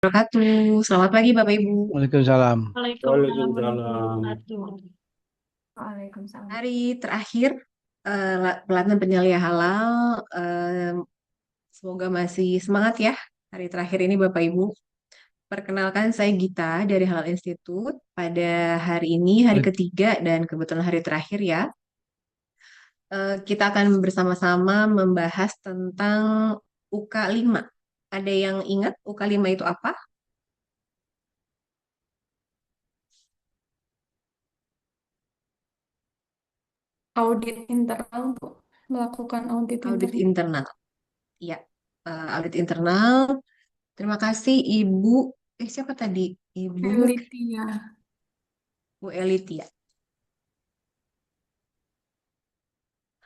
Wabarakatuh. Selamat pagi Bapak Ibu. Waalaikumsalam. Waalaikumsalam warahmatullahi Waalaikumsalam. wabarakatuh. Waalaikumsalam. Hari terakhir pelatihan penyelia halal. Semoga masih semangat ya. Hari terakhir ini Bapak Ibu. Perkenalkan saya Gita dari Halal Institute. Pada hari ini hari ketiga dan kebetulan hari terakhir ya. Kita akan bersama-sama membahas tentang UK 5. Ada yang ingat UK 5 itu apa? Audit internal, Bu. Melakukan audit Audit internal. internal. Ya, audit internal. Terima kasih Ibu. Siapa tadi? Ibu Penelitian. Bu Eliti ya.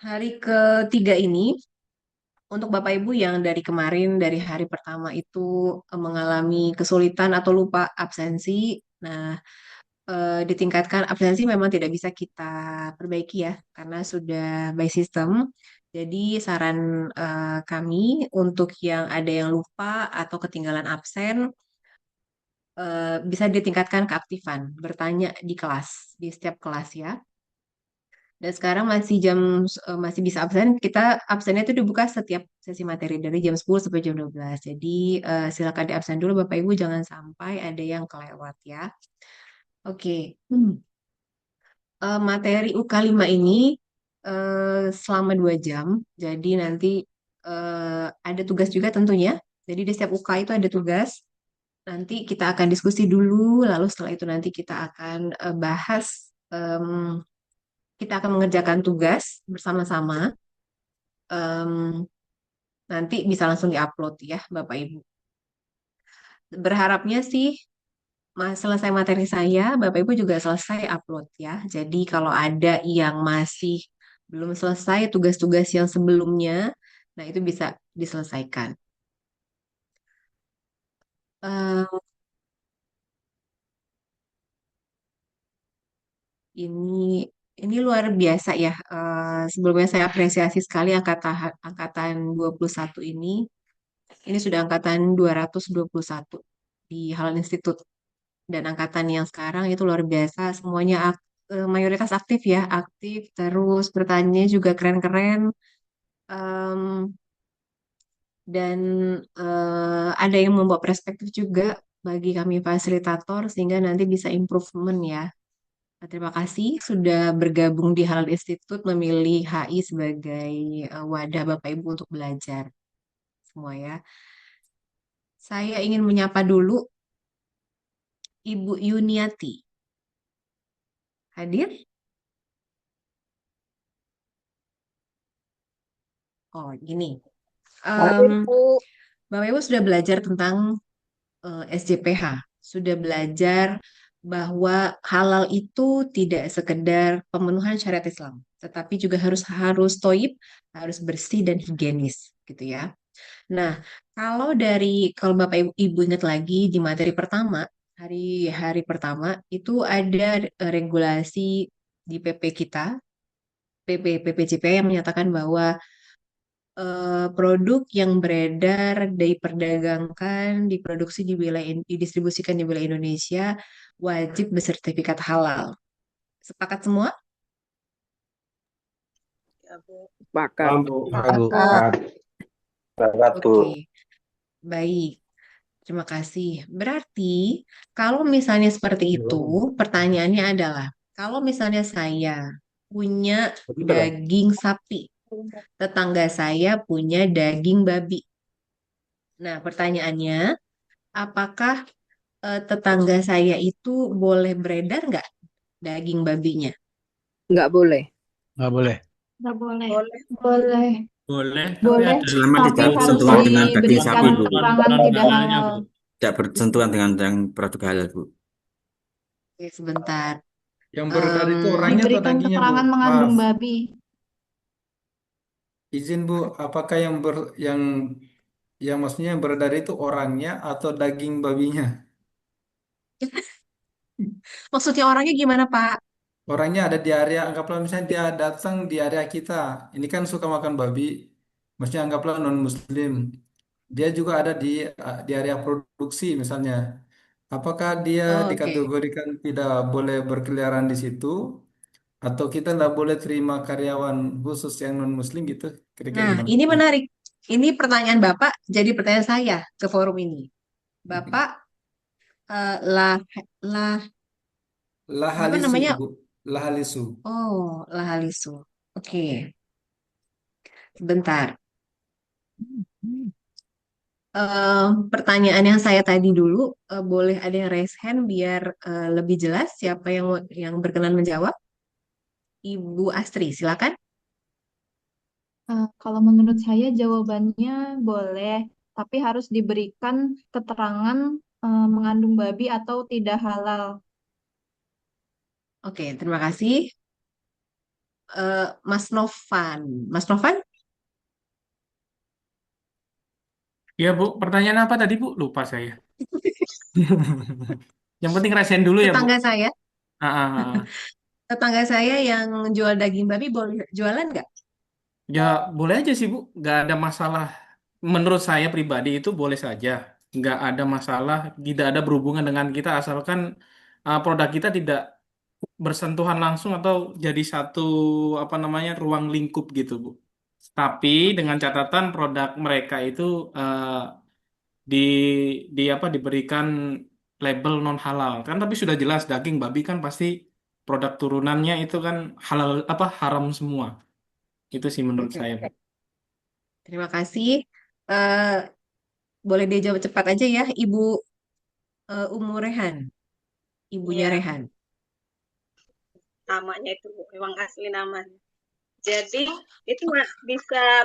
Hari ketiga ini, untuk Bapak Ibu yang dari kemarin, dari hari pertama itu mengalami kesulitan atau lupa absensi, nah ditingkatkan absensi memang tidak bisa kita perbaiki ya, karena sudah by system. Jadi saran kami untuk yang ada yang lupa atau ketinggalan absen, bisa ditingkatkan keaktifan, bertanya di kelas, di setiap kelas ya. Dan sekarang masih bisa absen. Kita absennya itu dibuka setiap sesi materi dari jam 10 sampai jam 12. Jadi silakan diabsen dulu Bapak Ibu, jangan sampai ada yang kelewat ya. Oke. Materi UK 5 ini selama 2 jam. Jadi nanti ada tugas juga tentunya. Jadi di setiap UK itu ada tugas. Nanti kita akan diskusi dulu, lalu setelah itu nanti kita akan bahas, kita akan mengerjakan tugas bersama-sama. Em, Nanti bisa langsung diupload ya, Bapak Ibu. Berharapnya sih selesai materi saya, Bapak Ibu juga selesai upload ya. Jadi kalau ada yang masih belum selesai tugas-tugas yang sebelumnya, nah itu bisa diselesaikan. Eh, ini ini luar biasa ya. Sebelumnya saya apresiasi sekali angkatan 21 ini. Ini sudah angkatan 221 di Halal Institute. Dan angkatan yang sekarang itu luar biasa, semuanya mayoritas aktif ya, aktif terus bertanya juga keren-keren. Em, dan ada yang membawa perspektif juga bagi kami fasilitator sehingga nanti bisa improvement ya. Terima kasih sudah bergabung di Halal Institute, memilih HI sebagai wadah Bapak Ibu untuk belajar semua ya. Saya ingin menyapa dulu Ibu Yuniati. Hadir? Oh, gini. Hadir, Em, Bu. Bapak Ibu sudah belajar tentang SJPH, sudah belajar bahwa halal itu tidak sekedar pemenuhan syariat Islam, tetapi juga harus harus toib, harus bersih dan higienis, gitu ya. Nah, kalau Bapak Ibu ingat lagi di materi pertama, hari-hari pertama itu ada regulasi di PP kita, PPJP yang menyatakan bahwa produk yang beredar, diperdagangkan, diproduksi di wilayah, didistribusikan di wilayah Indonesia wajib bersertifikat halal. Sepakat semua? Ya, Bu. Sepakat. Paham, Bu. Ya, Bu. Kak, Sepakat, Bu. Oke, baik. Terima kasih. Berarti kalau misalnya seperti itu, pertanyaannya adalah, kalau misalnya saya punya daging sapi, tetangga saya punya daging babi. Nah, pertanyaannya, apakah tetangga saya itu boleh beredar nggak daging babinya? Nggak boleh. Nggak boleh. Nggak boleh. boleh. Boleh. Boleh, tapi Boleh, ada Selama tapi tidak harus bersentuhan dengan daging diberikan sapi, Bu. keterangan tidak non-halalnya, halal. Bu. Tidak bersentuhan dengan yang produk halal, Bu. Oke, sebentar. Yang beredar itu Em, orangnya atau Diberikan dagingnya, Bu? keterangan Maaf, mengandung babi. izin, Bu. Apakah yang maksudnya yang beredar itu orangnya atau daging babinya? Maksudnya orangnya gimana, Pak? Orangnya ada di area, anggaplah misalnya dia datang di area kita. Ini kan suka makan babi. Maksudnya anggaplah non-Muslim. dia juga ada di area produksi misalnya. Apakah dia Oh, oke. dikategorikan tidak boleh berkeliaran di situ, atau kita nggak boleh terima karyawan khusus yang non-Muslim gitu? Kira-kira Nah, gimana? ini menarik. Ini pertanyaan Bapak jadi pertanyaan saya ke forum ini. Bapak lah lah apa Lahalisu, namanya? Bu. Lahalisu. Oh, lahalisu. Oke, sebentar. Pertanyaan yang saya tadi dulu, boleh ada yang raise hand biar lebih jelas siapa yang berkenan menjawab? Ibu Astri, silakan. Kalau menurut saya jawabannya boleh, tapi harus diberikan keterangan mengandung babi atau tidak halal. Oke, terima kasih. Mas Novan. Mas Novan, Ya, Bu. Pertanyaan apa tadi, Bu? Lupa saya. Yang penting rasain dulu ya, Bu. tetangga saya, Ah, ah, ah. tetangga saya yang jual daging babi boleh jualan nggak? Ya, boleh aja sih, Bu. Nggak ada masalah. Menurut saya pribadi itu boleh saja. Nggak ada masalah. Tidak ada berhubungan dengan kita asalkan produk kita tidak bersentuhan langsung atau jadi satu apa namanya ruang lingkup gitu, Bu. Tapi dengan Oke, catatan produk mereka itu di apa diberikan label non halal kan, tapi sudah jelas daging babi kan pasti produk turunannya itu kan halal apa haram semua. Itu sih menurut oke. saya, Bu. Terima kasih. Eh, boleh dia jawab cepat aja ya, Ibu Umu Rehan, ibunya Iya, Rehan. namanya itu Bu, memang asli namanya. Jadi itu bisa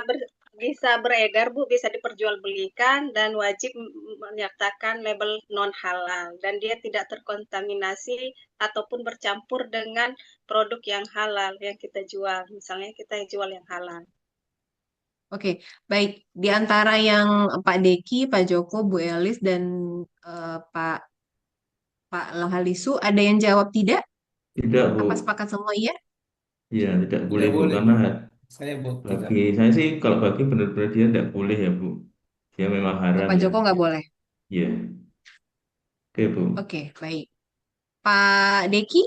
bisa beredar Bu, bisa diperjualbelikan dan wajib menyertakan label non halal dan dia tidak terkontaminasi ataupun bercampur dengan produk yang halal yang kita jual. Misalnya kita jual yang halal. Oke, baik. Di antara yang Pak Deki, Pak Joko, Bu Elis, dan Pak Pak Lahalisu, ada yang jawab tidak? Tidak, Bu. Apa sepakat semua iya? Iya, tidak boleh, Tidak Bu. boleh, Karena Bu. Saya, Bu, tidak. bagi saya sih, kalau bagi benar-benar dia tidak boleh ya, Bu. Dia memang Oh, haram Pak ya. Joko nggak boleh. Iya, oke, Bu. Oke, baik. Pak Deki?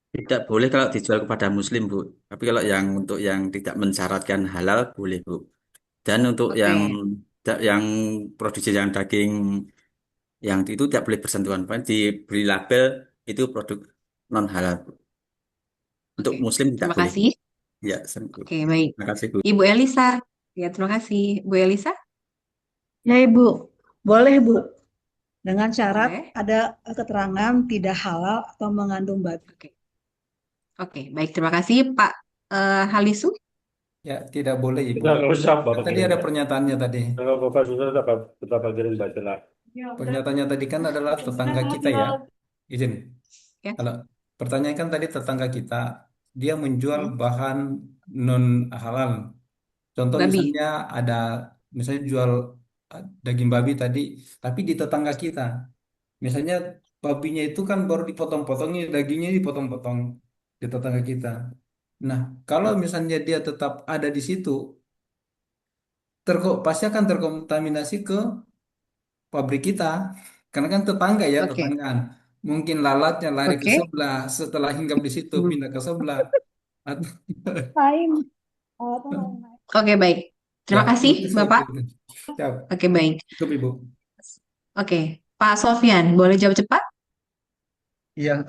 Tidak boleh kalau dijual kepada Muslim, Bu. Tapi kalau yang untuk yang tidak mensyaratkan halal boleh, Bu. Dan untuk Oke, yang produksi yang daging yang itu tidak boleh bersentuhan. Pokoknya diberi label itu produk non halal, Bu. Untuk oke. Muslim tidak Terima boleh, Bu. kasih. Ya, Oke, baik. terima kasih, Bu. Ibu Elisa. Ya, terima kasih. Bu Elisa? Ya Ibu, boleh Bu, dengan syarat Boleh. ada keterangan tidak halal atau mengandung babi. Oke, oke. Baik, terima kasih. Pak Halisu? Ya, tidak boleh, Ibu. Nggak usah, Kan Bapak tadi kirim ada aja. pernyataannya tadi. Kalau Bapak sudah, Bapak kirim baca lah. Pernyataannya tadi kan adalah tetangga kita ya. Izin. Ya. Kalau pertanyaan kan tadi tetangga kita, dia menjual Hmm. bahan non halal. Contoh Babi. misalnya ada, misalnya jual daging babi tadi, tapi di tetangga kita. Misalnya babinya itu kan baru dipotong-potongnya, dagingnya dipotong-potong di tetangga kita. Nah, kalau misalnya dia tetap ada di situ, pasti akan terkontaminasi ke pabrik kita. Karena kan tetangga ya, Oke, tetanggaan. Mungkin lalatnya lari ke oke. sebelah, setelah hinggap di situ pindah ke sebelah. Atau- Lain, apa lain? Oke, baik. Ya, Terima kasih, mungkin seperti Bapak. itu. Siap, Oke, baik. cukup Ibu. Oke, Pak Sofyan, boleh jawab cepat? Iya,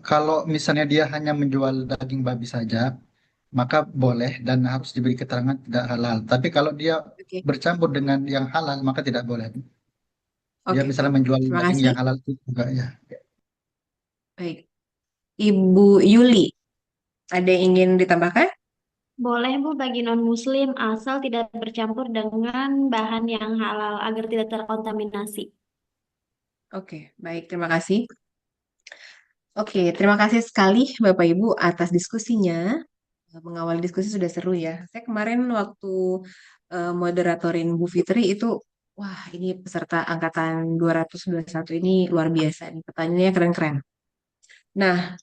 kalau misalnya dia hanya menjual daging babi saja, maka boleh dan harus diberi keterangan tidak halal. Tapi kalau dia Oke, bercampur dengan yang halal, maka tidak boleh. Dia oke. misalnya menjual Terima daging kasih. yang halal itu juga ya. Baik. Ibu Yuli, ada yang ingin ditambahkan? Boleh Bu bagi non-muslim asal tidak bercampur dengan bahan yang halal agar tidak terkontaminasi. Oke, baik. Terima kasih. Oke, terima kasih sekali Bapak Ibu atas diskusinya. Mengawali diskusi sudah seru ya. Saya kemarin waktu moderatorin Bu Fitri itu, wah ini peserta angkatan 221 ini luar biasa nih. Pertanyaannya keren-keren. Nah,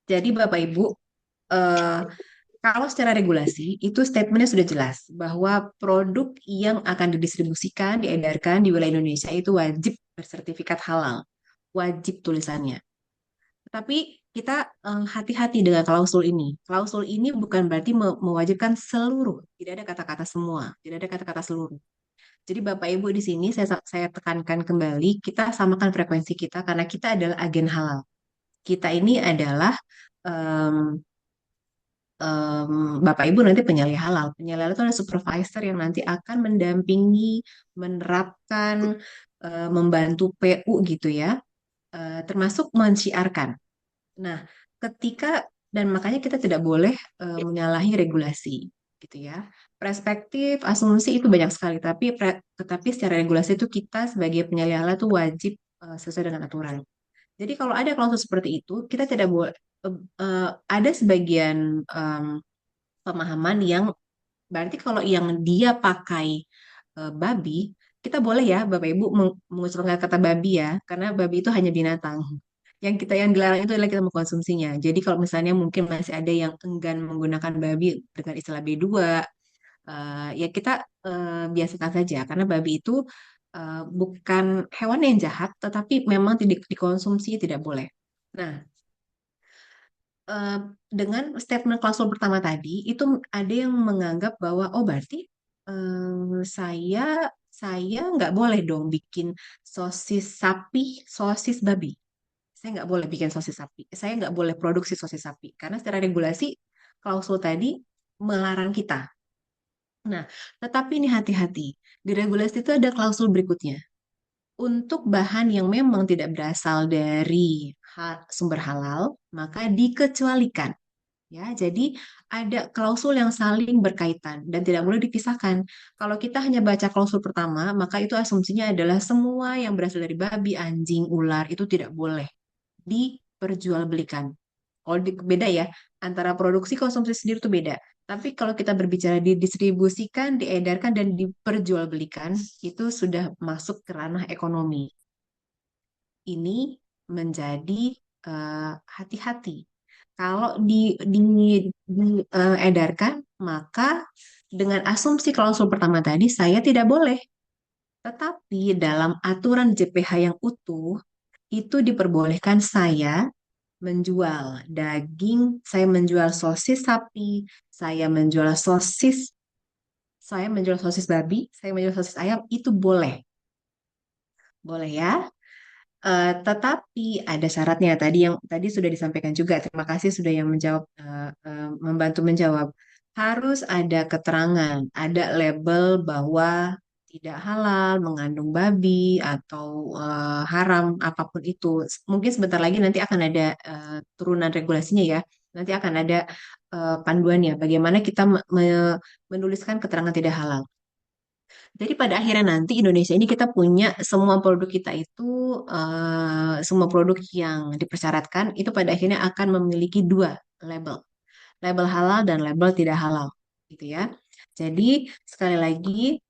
jadi Bapak Ibu, eh, Kalau secara regulasi, itu statementnya sudah jelas bahwa produk yang akan didistribusikan, diedarkan di wilayah Indonesia itu wajib bersertifikat halal. Wajib tulisannya. Tapi kita hati-hati dengan klausul ini. Klausul ini bukan berarti mewajibkan seluruh. Tidak ada kata-kata semua. Tidak ada kata-kata seluruh. Jadi Bapak Ibu di sini saya tekankan kembali, kita samakan frekuensi kita karena kita adalah agen halal. Kita ini adalah em, Bapak Ibu nanti penyalih halal. Penyalih halal itu ada supervisor yang nanti akan mendampingi, menerapkan, membantu PU gitu ya, termasuk menciarkan. Nah, ketika dan makanya kita tidak boleh menyalahi regulasi, gitu ya. Perspektif, asumsi itu banyak sekali, tetapi secara regulasi itu kita sebagai penyalih halal itu wajib sesuai dengan aturan. Jadi kalau ada klausul seperti itu, kita tidak boleh ada sebagian pemahaman yang berarti kalau yang dia pakai babi, kita boleh ya Bapak Ibu mengucapkan kata babi ya, karena babi itu hanya binatang. Yang dilarang itu adalah kita mengkonsumsinya. Jadi kalau misalnya mungkin masih ada yang enggan menggunakan babi dengan istilah B2, ya kita biasakan saja karena babi itu bukan hewan yang jahat, tetapi memang tidak dikonsumsi tidak boleh. Nah, eh, dengan statement klausul pertama tadi itu ada yang menganggap bahwa oh berarti saya nggak boleh dong bikin sosis sapi, sosis babi. Saya nggak boleh bikin sosis sapi. Saya nggak boleh produksi sosis sapi karena secara regulasi klausul tadi melarang kita. Nah, tetapi ini hati-hati. Di regulasi itu ada klausul berikutnya. Untuk bahan yang memang tidak berasal dari sumber halal, maka dikecualikan. Ya, jadi ada klausul yang saling berkaitan dan tidak boleh dipisahkan. Kalau kita hanya baca klausul pertama, maka itu asumsinya adalah semua yang berasal dari babi, anjing, ular itu tidak boleh diperjualbelikan. Kalau beda ya, antara produksi konsumsi sendiri itu beda. Tapi kalau kita berbicara didistribusikan, diedarkan, dan diperjualbelikan, itu sudah masuk ke ranah ekonomi. Ini menjadi hati-hati. Kalau diedarkan, maka dengan asumsi klausul pertama tadi, saya tidak boleh. Tetapi dalam aturan JPH yang utuh, itu diperbolehkan saya menjual daging, saya menjual sosis sapi, saya menjual sosis babi, saya menjual sosis ayam, itu boleh. Boleh ya. Tetapi ada syaratnya tadi yang tadi sudah disampaikan juga. Terima kasih sudah yang menjawab, membantu menjawab. Harus ada keterangan, ada label bahwa tidak halal, mengandung babi atau haram apapun itu. Mungkin sebentar lagi nanti akan ada turunan regulasinya ya. Nanti akan ada panduannya bagaimana kita menuliskan keterangan tidak halal. Jadi pada akhirnya nanti Indonesia ini kita punya semua produk kita itu semua produk yang dipersyaratkan itu pada akhirnya akan memiliki dua label, label halal dan label tidak halal, gitu ya. Jadi sekali lagi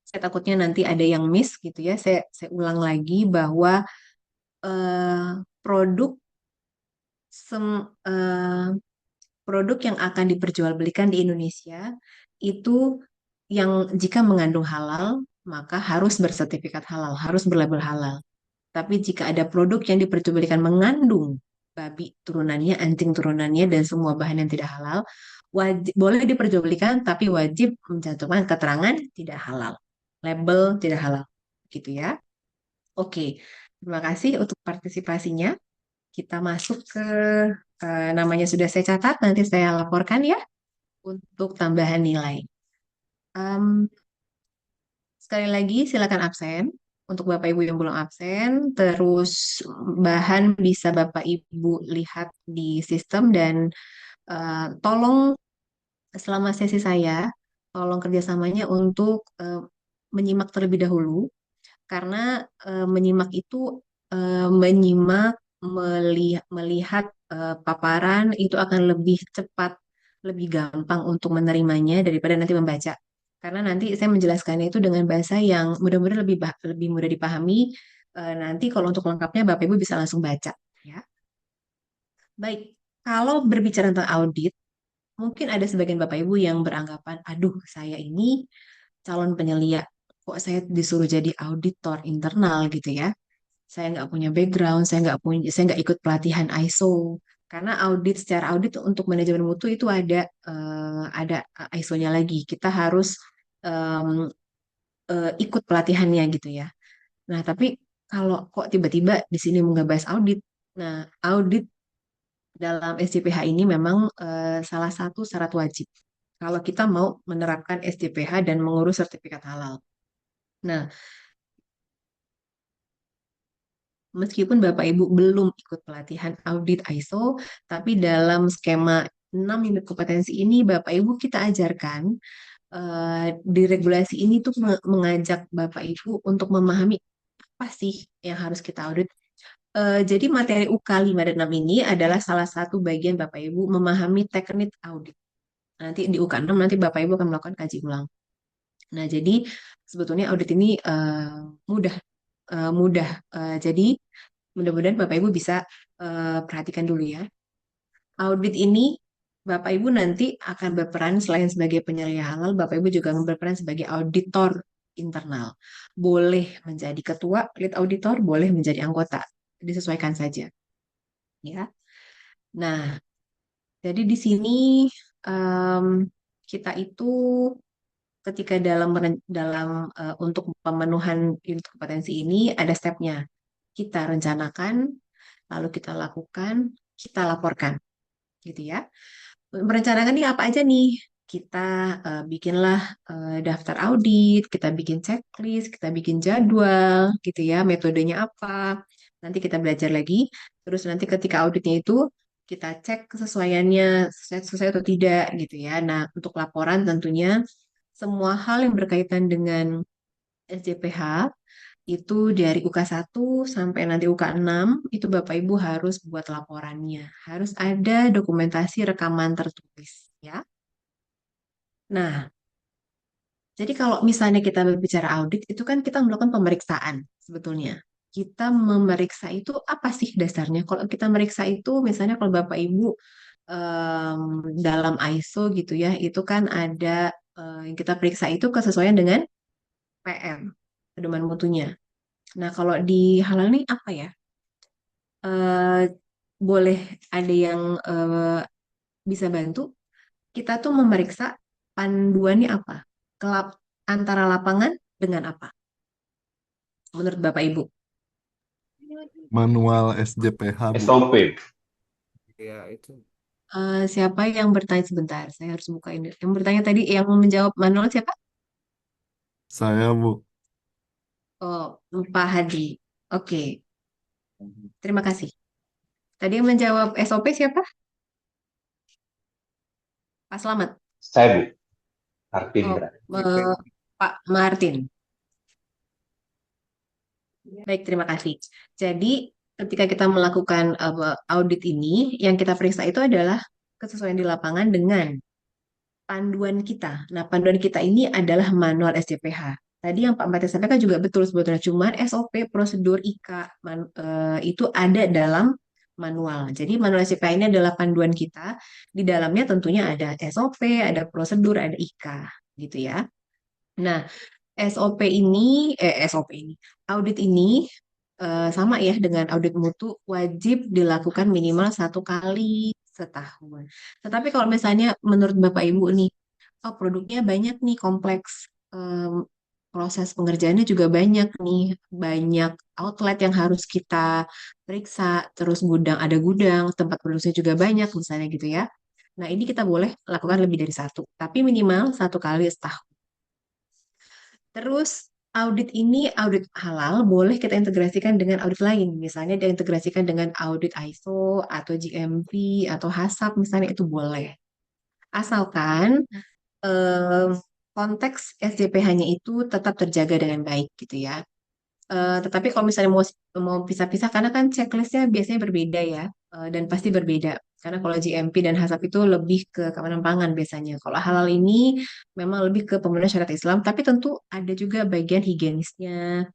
saya takutnya nanti ada yang miss gitu ya. Saya ulang lagi bahwa eh, produk sem- eh, produk yang akan diperjualbelikan di Indonesia itu yang jika mengandung halal, maka harus bersertifikat halal, harus berlabel halal. Tapi jika ada produk yang diperjualbelikan mengandung babi turunannya, anjing turunannya, dan semua bahan yang tidak halal, boleh diperjualbelikan, tapi wajib mencantumkan keterangan tidak halal, label tidak halal, gitu ya. Oke, terima kasih untuk partisipasinya. Kita masuk ke namanya sudah saya catat, nanti saya laporkan ya untuk tambahan nilai. Em, Sekali lagi silakan absen untuk Bapak Ibu yang belum absen. Terus bahan bisa Bapak Ibu lihat di sistem dan tolong selama sesi saya tolong kerjasamanya untuk menyimak terlebih dahulu karena menyimak itu menyimak melihat paparan itu akan lebih cepat, lebih gampang untuk menerimanya daripada nanti membaca. Karena nanti saya menjelaskannya itu dengan bahasa yang mudah-mudahan lebih mudah dipahami. Nanti kalau untuk lengkapnya Bapak Ibu bisa langsung baca, ya. Baik, kalau berbicara tentang audit, mungkin ada sebagian Bapak Ibu yang beranggapan, aduh saya ini calon penyelia, kok saya disuruh jadi auditor internal gitu ya. Saya nggak punya background, saya nggak ikut pelatihan ISO. Karena secara audit untuk manajemen mutu itu ada ISO-nya lagi. Kita harus em, ikut pelatihannya gitu ya. Nah, tapi kalau kok tiba-tiba di sini mau ngebahas audit. Nah, audit dalam SJPH ini memang salah satu syarat wajib kalau kita mau menerapkan SJPH dan mengurus sertifikat halal. Nah, meskipun Bapak Ibu belum ikut pelatihan audit ISO, tapi dalam skema 6 unit kompetensi ini Bapak Ibu kita ajarkan di regulasi ini tuh mengajak Bapak Ibu untuk memahami apa sih yang harus kita audit. Jadi materi UK 5 dan 6 ini adalah salah satu bagian Bapak Ibu memahami teknik audit. Nanti di UK 6 nanti Bapak Ibu akan melakukan kaji ulang. Nah, jadi sebetulnya audit ini mudah mudah. Jadi mudah-mudahan Bapak Ibu bisa perhatikan dulu ya. Audit ini Bapak Ibu nanti akan berperan selain sebagai penyelia halal, Bapak Ibu juga akan berperan sebagai auditor internal. Boleh menjadi ketua lead auditor, boleh menjadi anggota. Disesuaikan saja. Ya. Nah, jadi di sini kita itu ketika untuk pemenuhan unit kompetensi ini ada stepnya. Kita rencanakan, lalu kita lakukan, kita laporkan, gitu ya. Merencanakan ini apa aja nih? Kita bikinlah daftar audit, kita bikin checklist, kita bikin jadwal, gitu ya. Metodenya apa? Nanti kita belajar lagi. Terus nanti ketika auditnya itu kita cek kesesuaiannya sesuai atau tidak, gitu ya. Nah, untuk laporan tentunya semua hal yang berkaitan dengan SJPH itu dari UK 1 sampai nanti UK 6 itu Bapak Ibu harus buat laporannya. Harus ada dokumentasi rekaman tertulis ya. Nah, jadi kalau misalnya kita berbicara audit itu kan kita melakukan pemeriksaan sebetulnya. Kita memeriksa itu apa sih dasarnya? Kalau kita meriksa itu misalnya kalau Bapak Ibu em, dalam ISO gitu ya, itu kan ada yang kita periksa itu kesesuaian dengan PM, pedoman mutunya. Nah, kalau di halal ini apa ya? Eh, boleh ada yang bisa bantu? Kita tuh memeriksa panduannya apa? Kelap antara lapangan dengan apa? Menurut Bapak Ibu? Manual SJPH, Bu. SOP. Ya, itu. Siapa yang bertanya sebentar? Saya harus buka ini. Yang bertanya tadi, yang menjawab manual siapa? Saya, Bu. Oh, Pak Hadi. Oke, terima kasih. Tadi yang menjawab SOP siapa? Pak Slamet. Saya, Bu. Artin Oh, berarti. Pak Martin. Baik, terima kasih. Jadi, ketika kita melakukan audit ini, yang kita periksa itu adalah kesesuaian di lapangan dengan panduan kita. Nah, panduan kita ini adalah manual SJPH. Tadi yang Pak Martin sampaikan juga betul sebetulnya, cuman SOP prosedur IK itu ada dalam manual. Jadi manual SJPH ini adalah panduan kita. Di dalamnya tentunya ada SOP, ada prosedur, ada IK, gitu ya. Nah, audit ini sama ya dengan audit mutu wajib dilakukan minimal 1 kali setahun. Tetapi kalau misalnya menurut Bapak Ibu nih, oh produknya banyak nih kompleks, proses pengerjaannya juga banyak nih, banyak outlet yang harus kita periksa, terus ada gudang, tempat produksinya juga banyak misalnya gitu ya. Nah ini kita boleh lakukan lebih dari 1, tapi minimal 1 kali setahun. Terus audit ini, audit halal, boleh kita integrasikan dengan audit lain. Misalnya diintegrasikan dengan audit ISO atau GMP atau HACCP misalnya itu boleh. Asalkan eh, konteks SJPH-nya itu tetap terjaga dengan baik gitu ya. Tetapi kalau misalnya mau pisah-pisah, karena kan checklistnya biasanya berbeda ya, dan pasti berbeda. Karena kalau GMP dan HACCP itu lebih ke keamanan pangan biasanya. Kalau halal ini memang lebih ke pemenuhan syariat Islam, tapi tentu ada juga bagian higienisnya,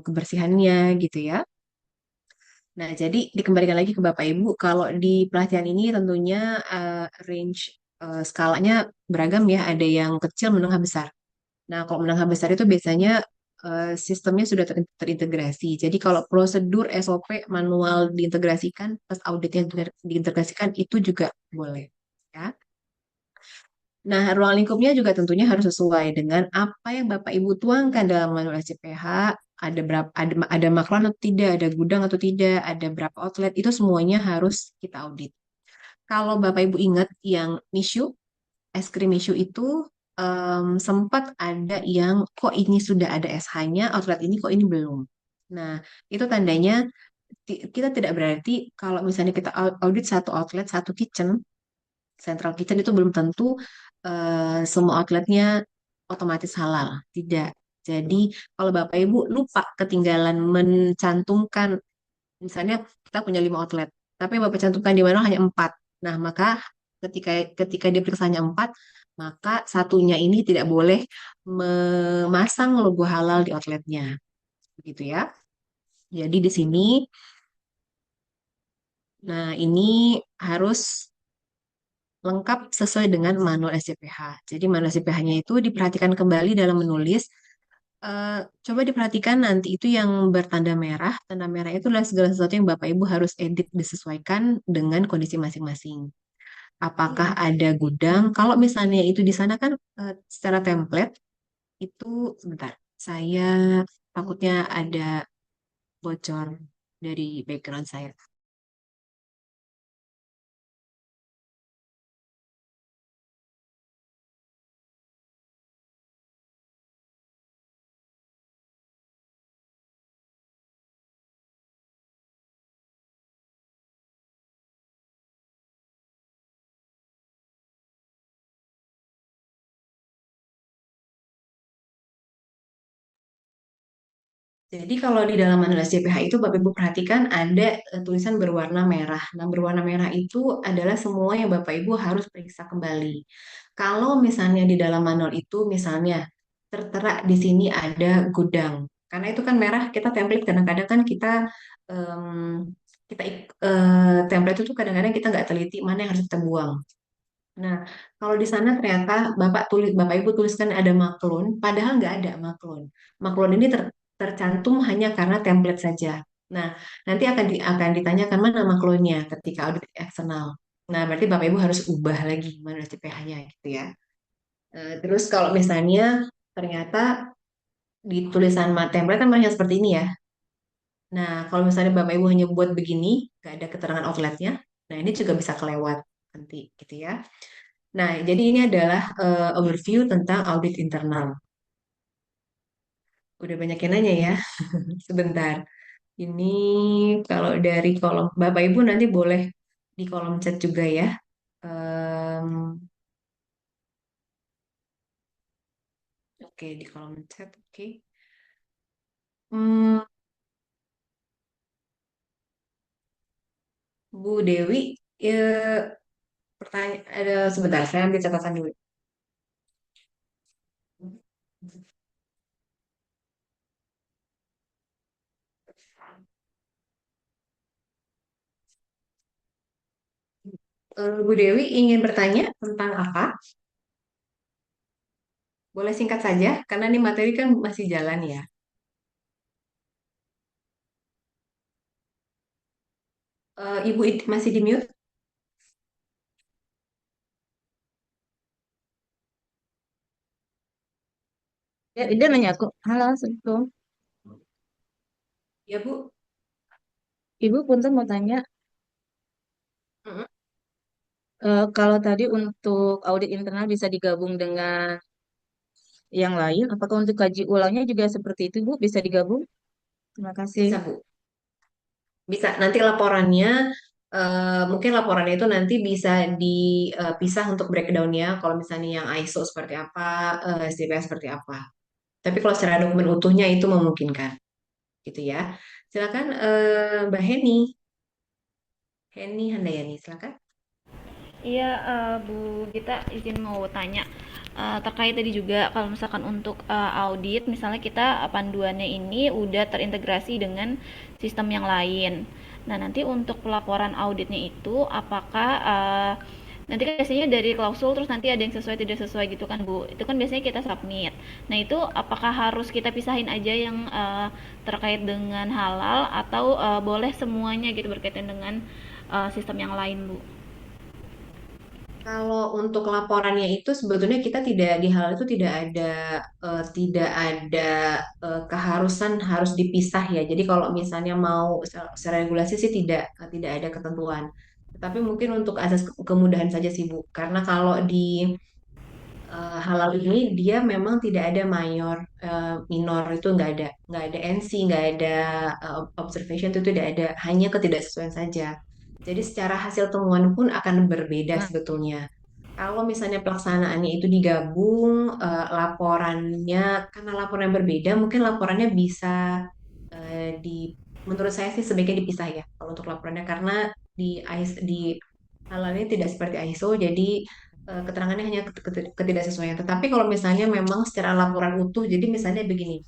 kebersihannya gitu ya. Nah, jadi dikembalikan lagi ke Bapak Ibu, kalau di pelatihan ini tentunya range skalanya beragam ya, ada yang kecil, menengah, besar. Nah, kalau menengah besar itu biasanya sistemnya sudah terintegrasi. Jadi kalau prosedur SOP manual diintegrasikan, plus auditnya diintegrasikan, itu juga boleh. Ya. Nah, ruang lingkupnya juga tentunya harus sesuai dengan apa yang Bapak Ibu tuangkan dalam manual SCPH. Ada berapa, ada maklon atau tidak, ada gudang atau tidak, ada berapa outlet, itu semuanya harus kita audit. Kalau Bapak Ibu ingat yang Mishu, es krim Mishu itu sempat ada yang kok ini sudah ada SH-nya, outlet ini kok ini belum. Nah, itu tandanya kita tidak berarti kalau misalnya kita audit satu outlet, satu kitchen, central kitchen itu belum tentu semua outletnya otomatis halal. Tidak. Jadi kalau Bapak Ibu lupa ketinggalan mencantumkan, misalnya kita punya 5 outlet, tapi Bapak cantumkan di mana hanya 4. Nah, maka ketika ketika dia periksanya 4, maka satunya ini tidak boleh memasang logo halal di outletnya. Begitu ya. Jadi di sini, nah ini harus lengkap sesuai dengan manual SCPH. Jadi manual SCPH-nya itu diperhatikan kembali dalam menulis. Coba diperhatikan nanti itu yang bertanda merah. Tanda merah itu adalah segala sesuatu yang Bapak Ibu harus edit disesuaikan dengan kondisi masing-masing. Apakah ada gudang? Kalau misalnya itu di sana kan secara template itu sebentar. Saya takutnya ada bocor dari background saya. Jadi kalau di dalam manual SCPH itu Bapak Ibu perhatikan ada tulisan berwarna merah. Nah, berwarna merah itu adalah semua yang Bapak Ibu harus periksa kembali. Kalau misalnya di dalam manual itu misalnya tertera di sini ada gudang. Karena itu kan merah, kita template kadang-kadang kan kita em, template itu kadang-kadang kita nggak teliti mana yang harus kita buang. Nah, kalau di sana ternyata Bapak Ibu tuliskan ada maklun, padahal nggak ada maklun. Maklun ini tercantum hanya karena template saja. Nah, nanti akan ditanyakan mana maklunnya ketika audit eksternal. Nah, berarti Bapak Ibu harus ubah lagi mana CPH-nya gitu ya. Terus kalau misalnya ternyata di tulisan template kan banyak seperti ini ya. Nah, kalau misalnya Bapak Ibu hanya buat begini, nggak ada keterangan outletnya, nah ini juga bisa kelewat nanti gitu ya. Nah, jadi ini adalah overview tentang audit internal. Udah banyak yang nanya ya. Sebentar. Ini kalau dari kolom Bapak Ibu nanti boleh di kolom chat juga ya. Em, oke, di kolom chat. Oke. Hmm, Bu Dewi, pertanyaan ada sebentar. Saya ambil catatan dulu. Bu Dewi ingin bertanya tentang apa? Boleh singkat saja, karena ini materi kan masih jalan ya. Ibu masih di mute? Ya, dia nanya aku, halo, Assalamualaikum. Ya, Bu. Ibu punten mau tanya, Mm-mm. kalau tadi untuk audit internal bisa digabung dengan yang lain, apakah untuk kaji ulangnya juga seperti itu, Bu? Bisa digabung? Terima kasih. Bisa, Bu. Bisa. Nanti laporannya, mungkin laporannya itu nanti bisa dipisah untuk breakdown-nya. Kalau misalnya yang ISO seperti apa, SDPS seperti apa. Tapi kalau secara dokumen utuhnya itu memungkinkan, gitu ya. Silakan, Mbak Heni Handayani, silakan. Iya, Bu Gita izin mau tanya terkait tadi juga kalau misalkan untuk audit, misalnya kita panduannya ini udah terintegrasi dengan sistem yang lain. Nah, nanti untuk pelaporan auditnya itu apakah nanti kasihnya dari klausul terus nanti ada yang sesuai tidak sesuai gitu kan Bu. Itu kan biasanya kita submit. Nah, itu apakah harus kita pisahin aja yang terkait dengan halal atau boleh semuanya gitu berkaitan dengan sistem yang lain Bu? Kalau untuk laporannya itu sebetulnya kita tidak di hal itu keharusan harus dipisah ya. Jadi kalau misalnya mau secara regulasi sih tidak ada ketentuan. Tetapi mungkin untuk asas kemudahan saja sih Bu. Karena kalau di halal ini dia memang tidak ada minor itu nggak ada NC, nggak ada observation itu tidak ada, hanya ketidaksesuaian saja. Jadi secara hasil temuan pun akan berbeda sebetulnya. Kalau misalnya pelaksanaannya itu digabung, laporannya karena laporan berbeda, mungkin laporannya bisa menurut saya sih sebaiknya dipisah ya kalau untuk laporannya karena di halal ini tidak seperti ISO, jadi keterangannya hanya ketidaksesuaian. Tetapi kalau misalnya memang secara laporan utuh, jadi misalnya begini,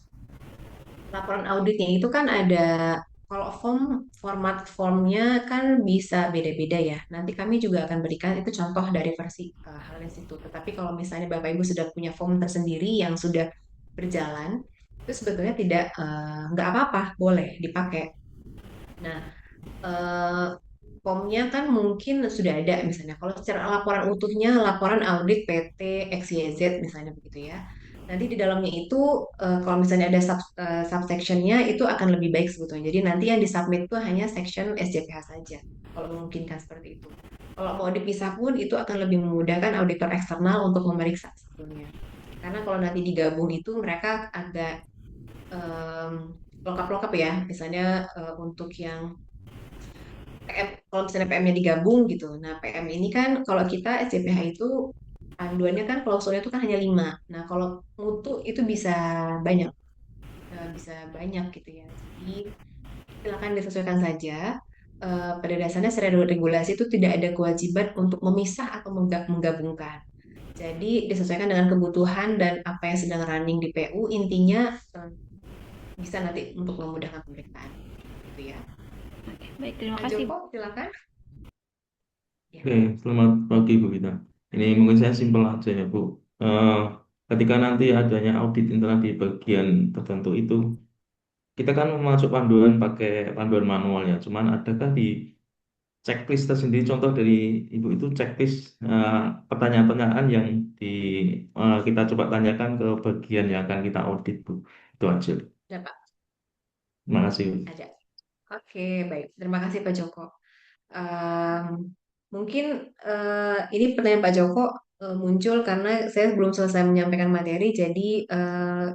laporan auditnya itu kan ada, kalau format formnya kan bisa beda-beda ya. Nanti kami juga akan berikan itu contoh dari versi Halal Institute. Tetapi kalau misalnya Bapak Ibu sudah punya form tersendiri yang sudah berjalan, itu sebetulnya nggak apa-apa, boleh dipakai. Nah, eh, formnya kan mungkin sudah ada misalnya. Kalau secara laporan utuhnya, laporan audit PT XYZ misalnya begitu ya. Nanti di dalamnya itu kalau misalnya ada subsectionnya itu akan lebih baik sebetulnya. Jadi nanti yang disubmit itu hanya section SJPH saja. Kalau memungkinkan seperti itu. Kalau mau dipisah pun itu akan lebih memudahkan auditor eksternal untuk memeriksa sebetulnya. Karena kalau nanti digabung itu mereka agak em, lengkap-lengkap ya. Misalnya untuk yang PM, kalau misalnya PM-nya digabung gitu. Nah, PM ini kan kalau kita SCPH itu panduannya kan klausulnya itu kan hanya 5. Nah, kalau mutu itu banyak, bisa banyak gitu ya. Jadi silakan disesuaikan saja. Pada dasarnya secara regulasi itu tidak ada kewajiban untuk memisah atau menggabungkan. Jadi disesuaikan dengan kebutuhan dan apa yang sedang running di PU. Intinya bisa nanti untuk memudahkan pemeriksaan. Gitu ya. Oke, baik, terima Pak kasih. Joko, silakan. Ya. Oke, selamat pagi Bu Gita. Ini mungkin saya simpel aja ya Bu. Eh, Ketika nanti adanya audit internal di bagian tertentu itu, kita kan masuk panduan pakai panduan manual ya. Cuman adakah di checklist tersendiri, contoh dari Ibu itu checklist pertanyaan-pertanyaan yang kita coba tanyakan ke bagian yang akan kita audit Bu. Itu aja. Ada Pak. Terima kasih Bu. Ada. Oke, baik. Terima kasih Pak Joko. Em, Mungkin ini pertanyaan Pak Joko muncul karena saya belum selesai menyampaikan materi, jadi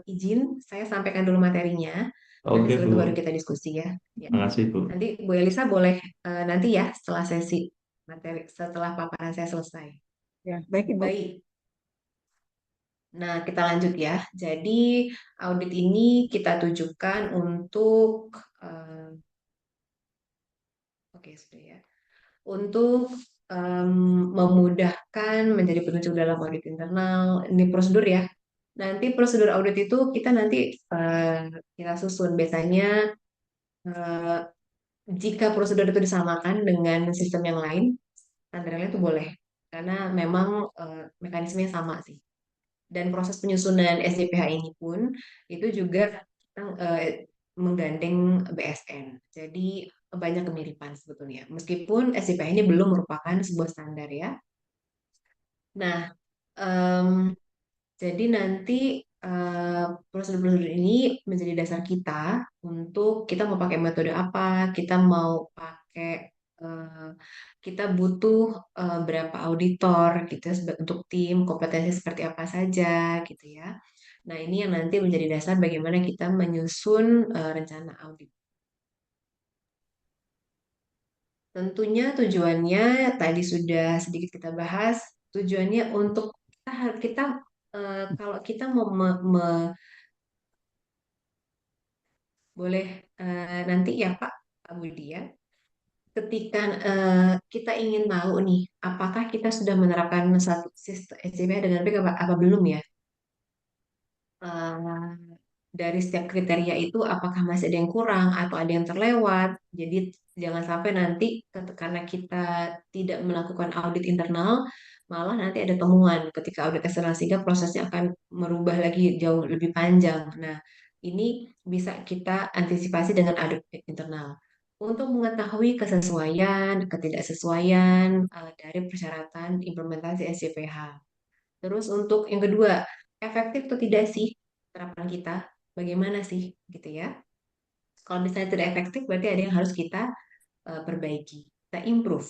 izin saya sampaikan dulu materinya. Nanti Oke setelah Bu, itu baru kita diskusi ya. Ya. terima kasih Bu. Nanti Bu Elisa boleh nanti ya setelah sesi materi, setelah paparan saya selesai. Ya, baik Ibu. Baik. Nah, kita lanjut ya. Jadi audit ini kita tujukan untuk oke sudah ya. Untuk memudahkan menjadi petunjuk dalam audit internal. Ini prosedur ya. Nanti prosedur audit itu kita susun. Biasanya eh, jika prosedur itu disamakan dengan sistem yang lain, standarnya itu boleh. Karena memang mekanismenya sama sih. Dan proses penyusunan SDPH ini pun itu juga kita menggandeng BSN. Jadi banyak kemiripan sebetulnya. Meskipun SDPH ini belum merupakan sebuah standar ya. Nah, em, jadi nanti prosedur-prosedur ini menjadi dasar kita untuk kita mau pakai metode apa, eh, kita butuh berapa auditor gitu ya, untuk tim, kompetensi seperti apa saja gitu ya. Nah, ini yang nanti menjadi dasar bagaimana kita menyusun rencana audit. Tentunya tujuannya tadi sudah sedikit kita bahas, tujuannya untuk kita kalau kita mau boleh nanti ya Pak Budi ya, ketika kita ingin tahu nih, apakah kita sudah menerapkan satu sistem SCBA dengan baik apa belum ya? Eh, dari setiap kriteria itu apakah masih ada yang kurang atau ada yang terlewat. Jadi jangan sampai nanti karena kita tidak melakukan audit internal, malah nanti ada temuan ketika audit eksternal sehingga prosesnya akan merubah lagi jauh lebih panjang. Nah, ini bisa kita antisipasi dengan audit internal. Untuk mengetahui kesesuaian, ketidaksesuaian dari persyaratan implementasi SCPH. Terus untuk yang kedua, efektif atau tidak sih terapan kita? Bagaimana sih gitu ya? Kalau misalnya tidak efektif, berarti ada yang harus kita perbaiki, kita improve.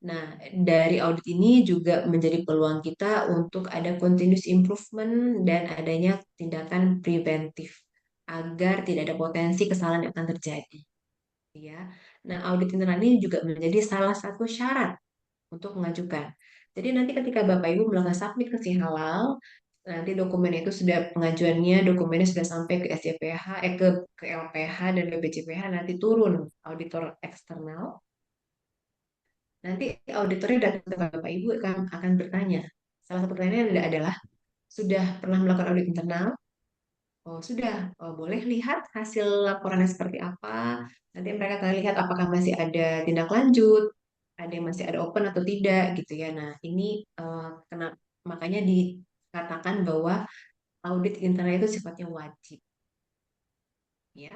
Nah, dari audit ini juga menjadi peluang kita untuk ada continuous improvement dan adanya tindakan preventif agar tidak ada potensi kesalahan yang akan terjadi. Ya, nah audit internal ini juga menjadi salah satu syarat untuk mengajukan. Jadi nanti ketika Bapak Ibu melakukan submit ke si halal, nanti dokumen itu sudah pengajuannya, dokumennya sudah sampai ke SCPH, ke LPH dan BPJPH, nanti turun auditor eksternal. Nanti auditornya datang ke Bapak Ibu akan bertanya. Salah satu pertanyaan adalah, sudah pernah melakukan audit internal? Oh, sudah. Oh, boleh lihat hasil laporannya seperti apa. Nanti mereka akan lihat apakah masih ada tindak lanjut, ada yang masih ada open atau tidak gitu ya. Nah, ini makanya dikatakan bahwa audit internal itu sifatnya wajib. Ya.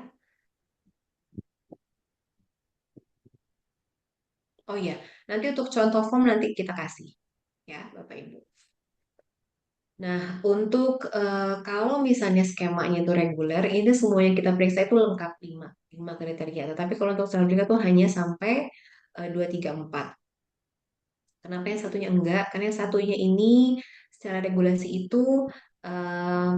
Oh ya, nanti untuk contoh form nanti kita kasih ya, Bapak Ibu. Nah, untuk kalau misalnya skemanya itu reguler, ini semua yang kita periksa itu lengkap 5 kriteria. Tetapi kalau untuk sertifikat itu hanya sampai 2, 3, 4. Kenapa yang satunya enggak? Karena yang satunya ini secara regulasi itu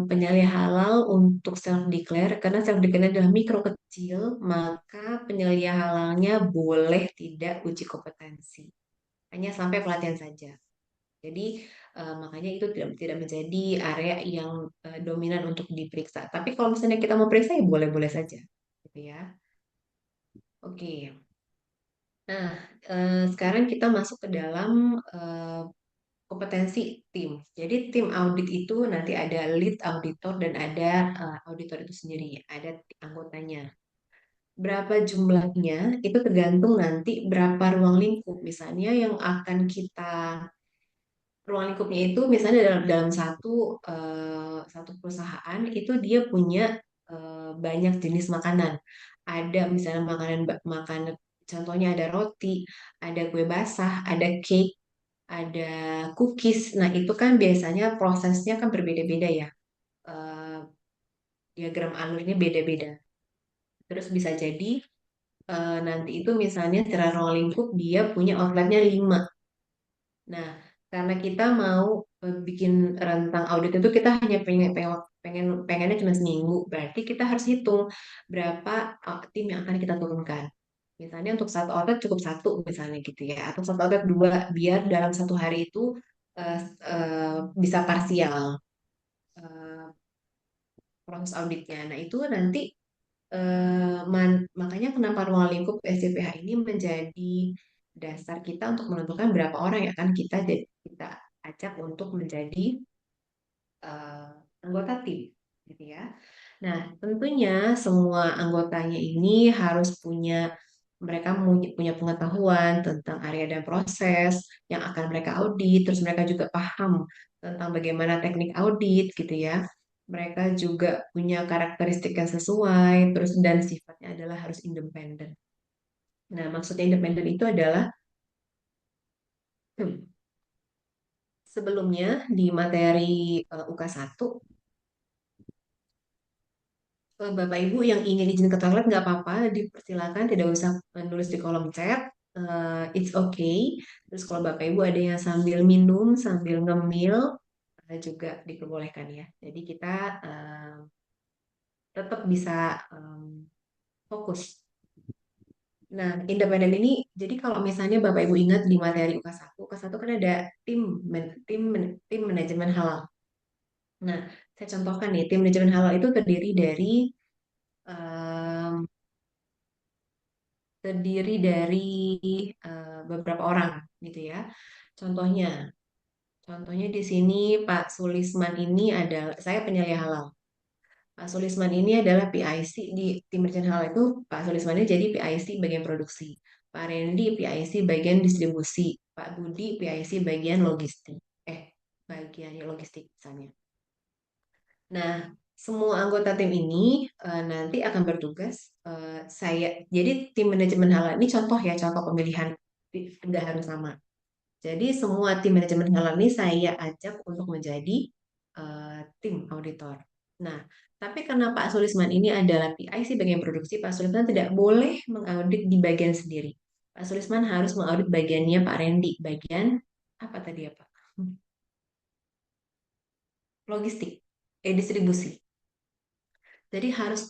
penyalih halal untuk self declare. Karena self declare adalah mikro kecil, maka penyalih halalnya boleh tidak uji kompetensi. Hanya sampai pelatihan saja. Jadi makanya itu tidak menjadi area yang dominan untuk diperiksa. Tapi kalau misalnya kita mau periksa ya boleh-boleh saja, gitu ya. Oke. Nah, sekarang kita masuk ke dalam kompetensi tim. Jadi tim audit itu nanti ada lead auditor dan ada auditor itu sendiri, ada anggotanya. Berapa jumlahnya itu tergantung nanti berapa ruang lingkup. Misalnya yang akan kita ruang lingkupnya itu misalnya dalam satu perusahaan itu dia punya banyak jenis makanan. Ada misalnya makanan contohnya ada roti, ada kue basah, ada cake, ada cookies. Nah, itu kan biasanya prosesnya kan berbeda-beda ya. Eh, Diagram alurnya beda-beda. Terus bisa jadi nanti itu misalnya secara ruang lingkup dia punya outletnya 5. Nah, karena kita mau bikin rentang audit itu kita hanya pengennya cuma seminggu, berarti kita harus hitung berapa tim yang akan kita turunkan. Misalnya untuk satu outlet cukup satu misalnya gitu ya, atau satu outlet 2 biar dalam satu hari itu eh, bisa parsial eh, proses auditnya. Nah itu nanti makanya kenapa ruang lingkup SCPH ini menjadi dasar kita untuk menentukan berapa orang yang akan kita ajak untuk menjadi eh, anggota tim, gitu ya. Nah, tentunya semua anggotanya ini harus mereka punya pengetahuan tentang area dan proses yang akan mereka audit, terus mereka juga paham tentang bagaimana teknik audit gitu ya. Mereka juga punya karakteristik yang sesuai, terus dan sifatnya adalah harus independen. Nah, maksudnya independen itu adalah sebelumnya di materi UK 1 Bapak Ibu yang ingin izin ke toilet nggak apa-apa, dipersilakan tidak usah menulis di kolom chat. It's okay. Terus kalau Bapak Ibu ada yang sambil minum, sambil ngemil, juga diperbolehkan ya. Jadi kita tetap bisa fokus. Nah, independen ini, jadi kalau misalnya Bapak Ibu ingat di materi UK1 kan ada tim manajemen halal. Nah, saya contohkan nih, tim manajemen halal itu em, terdiri dari beberapa orang gitu ya. Contohnya, contohnya di sini Pak Sulisman ini adalah saya penyalih halal. Pak Sulisman ini adalah PIC di tim manajemen halal itu. Pak Sulisman ini jadi PIC bagian produksi. Pak Randy PIC bagian distribusi. Pak Budi PIC bagian logistik. Bagian logistik misalnya. Nah, semua anggota tim ini nanti akan bertugas. Jadi tim manajemen halal ini contoh ya, contoh pemilihan, nggak harus sama. Jadi semua tim manajemen halal ini saya ajak untuk menjadi tim auditor. Nah, tapi karena Pak Sulisman ini adalah PIC bagian produksi, Pak Sulisman tidak boleh mengaudit di bagian sendiri. Pak Sulisman harus mengaudit bagiannya Pak Randy, bagian apa tadi ya Pak? Logistik, distribusi. Jadi harus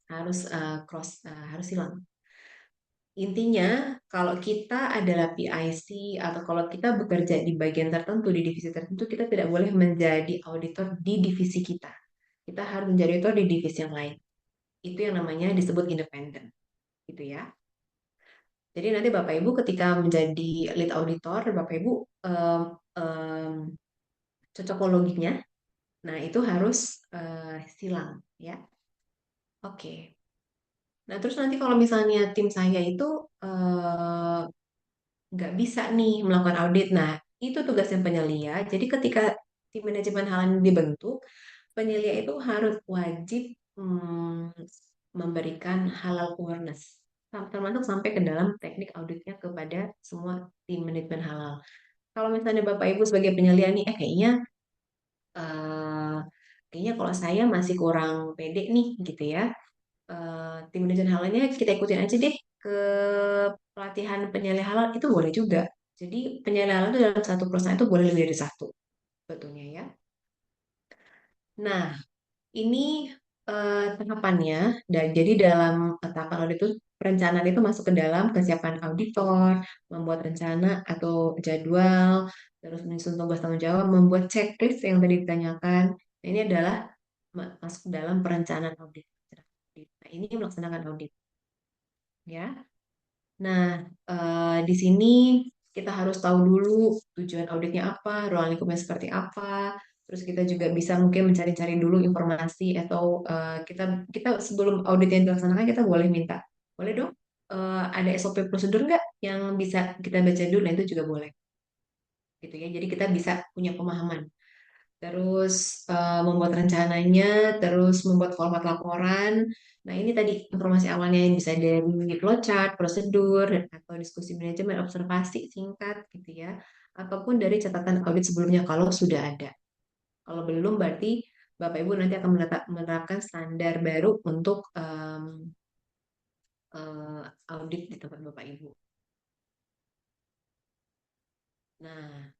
harus hilang. Intinya, kalau kita adalah PIC atau kalau kita bekerja di bagian tertentu, di divisi tertentu, kita tidak boleh menjadi auditor di divisi kita. Kita harus menjadi auditor di divisi yang lain. Itu yang namanya disebut independen. Gitu ya. Jadi nanti Bapak Ibu ketika menjadi lead auditor, Bapak Ibu cocokologinya, nah itu harus silang ya. Oke. Nah, terus nanti kalau misalnya tim saya itu nggak bisa nih melakukan audit. Nah, itu tugasnya penyelia. Jadi ketika tim manajemen halal dibentuk, penyelia itu harus wajib memberikan halal awareness. Termasuk sampai ke dalam teknik auditnya kepada semua tim manajemen halal. Kalau misalnya Bapak Ibu sebagai penyelia nih, kayaknya kalau saya masih kurang pede nih gitu ya. Tim manajemen halalnya kita ikutin aja deh ke pelatihan penyelia halal, itu boleh juga. Jadi penyelia halal itu dalam satu perusahaan itu boleh lebih dari satu, betulnya ya. Nah, ini tahapannya. Dan jadi dalam tahapan audit itu perencanaan itu masuk ke dalam kesiapan auditor, membuat rencana atau jadwal, terus menyusun tugas tanggung jawab, membuat checklist yang tadi ditanyakan. Nah, ini adalah masuk dalam perencanaan audit. Nah, ini melaksanakan audit. Ya. Nah, di sini kita harus tahu dulu tujuan auditnya apa, ruang lingkupnya seperti apa. Terus kita juga bisa mungkin mencari-cari dulu informasi atau kita sebelum audit yang dilaksanakan kita boleh minta, boleh dong ada SOP prosedur nggak yang bisa kita baca dulu, nah itu juga boleh. Gitu ya. Jadi kita bisa punya pemahaman. Terus membuat rencananya, terus membuat format laporan. Nah, ini tadi informasi awalnya yang bisa dari flowchart, prosedur, atau diskusi manajemen, observasi singkat gitu ya. Ataupun dari catatan audit sebelumnya kalau sudah ada. Kalau belum berarti Bapak Ibu nanti akan menerapkan standar baru untuk audit di tempat Bapak Ibu. Nah,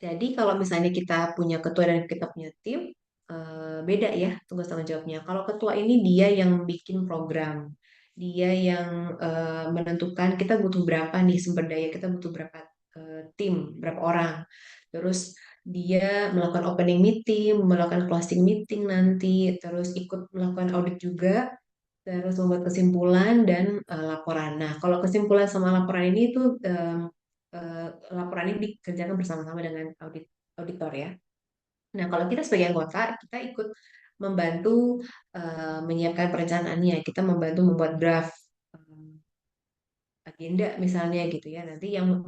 jadi kalau misalnya kita punya ketua dan kita punya tim, beda ya tugas tanggung jawabnya. Kalau ketua ini dia yang bikin program, dia yang menentukan kita butuh berapa nih sumber daya, kita butuh berapa tim, berapa orang. Terus dia melakukan opening meeting, melakukan closing meeting nanti, terus ikut melakukan audit juga, terus membuat kesimpulan dan laporan. Nah, kalau kesimpulan sama laporan ini itu laporan ini dikerjakan bersama-sama dengan auditor ya. Nah, kalau kita sebagai anggota, kita ikut membantu menyiapkan perencanaannya. Kita membantu membuat draft agenda misalnya gitu ya. Nanti yang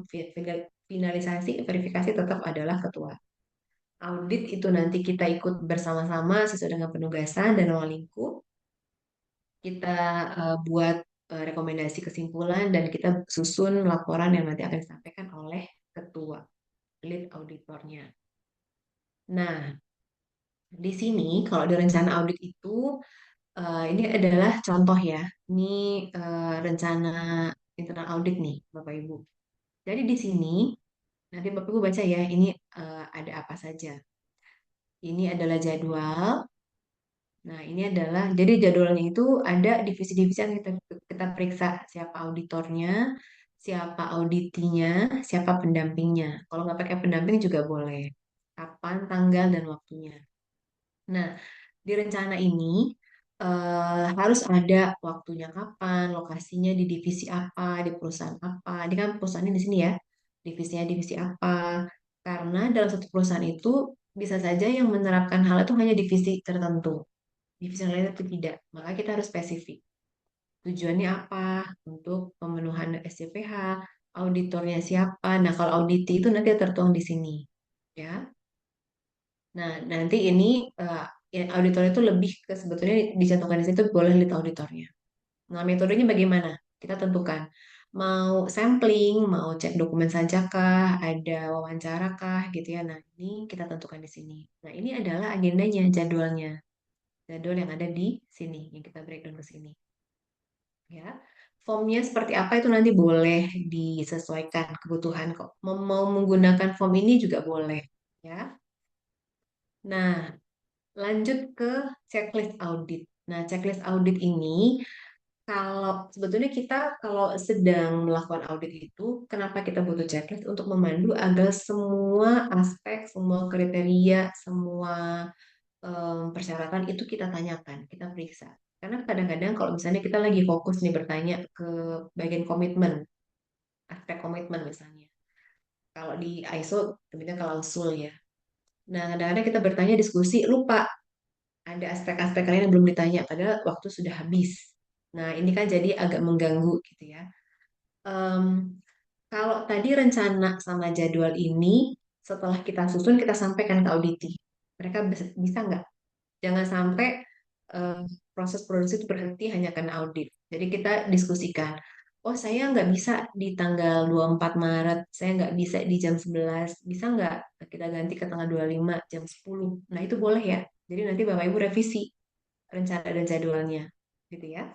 finalisasi, verifikasi tetap adalah ketua. Audit itu nanti kita ikut bersama-sama sesuai dengan penugasan dan ruang lingkup. Kita buat rekomendasi kesimpulan dan kita susun laporan yang nanti akan disampaikan oleh ketua, lead auditornya. Nah, di sini kalau di rencana audit itu ini adalah contoh ya. Ini rencana internal audit nih, Bapak Ibu. Jadi di sini nanti Bapak Ibu baca ya, ini ada apa saja. Ini adalah jadwal. Nah, ini adalah jadi jadwalnya itu ada divisi-divisi yang kita periksa siapa auditornya, siapa auditinya, siapa pendampingnya. Kalau nggak pakai pendamping juga boleh. Kapan, tanggal, dan waktunya. Nah, di rencana ini harus ada waktunya kapan, lokasinya di divisi apa, di perusahaan apa. Ini kan perusahaannya di sini ya, divisinya divisi apa. Karena dalam satu perusahaan itu bisa saja yang menerapkan hal itu hanya divisi tertentu. divisi yang lain atau tidak. Maka kita harus spesifik. Tujuannya apa? Untuk pemenuhan SCPH, auditornya siapa? Nah, kalau auditi itu nanti tertuang di sini, ya. Nah, nanti ini ya, auditor itu lebih ke sebetulnya dicantumkan di situ boleh lead auditornya. Nah, metodenya bagaimana? Kita tentukan. Mau sampling, mau cek dokumen saja kah, ada wawancara kah, gitu ya. Nah, ini kita tentukan di sini. Nah, ini adalah agendanya, jadwalnya. Jadwal yang ada di sini, yang kita breakdown ke sini. Ya, formnya seperti apa itu nanti boleh disesuaikan kebutuhan kok. Mau menggunakan form ini juga boleh. Ya, nah lanjut ke checklist audit. Nah, checklist audit ini kalau sebetulnya kita kalau sedang melakukan audit itu, kenapa kita butuh checklist untuk memandu agar semua aspek, semua kriteria, semua persyaratan itu kita tanyakan, kita periksa. Karena kadang-kadang kalau misalnya kita lagi fokus nih bertanya ke bagian komitmen, aspek komitmen misalnya. Kalau di ISO, tentunya klausul ya. Nah, kadang-kadang kita bertanya diskusi, lupa ada aspek-aspek lain yang belum ditanya, padahal waktu sudah habis. Nah, ini kan jadi agak mengganggu gitu ya. Em, Kalau tadi rencana sama jadwal ini, setelah kita susun, kita sampaikan ke auditi. Mereka bisa nggak? Jangan sampai eh, proses produksi itu berhenti hanya karena audit. Jadi kita diskusikan. Oh, saya nggak bisa di tanggal 24 Maret, saya nggak bisa di jam 11. Bisa nggak kita ganti ke tanggal 25 jam 10? Nah, itu boleh ya. Jadi nanti Bapak Ibu revisi rencana dan jadwalnya. Gitu ya.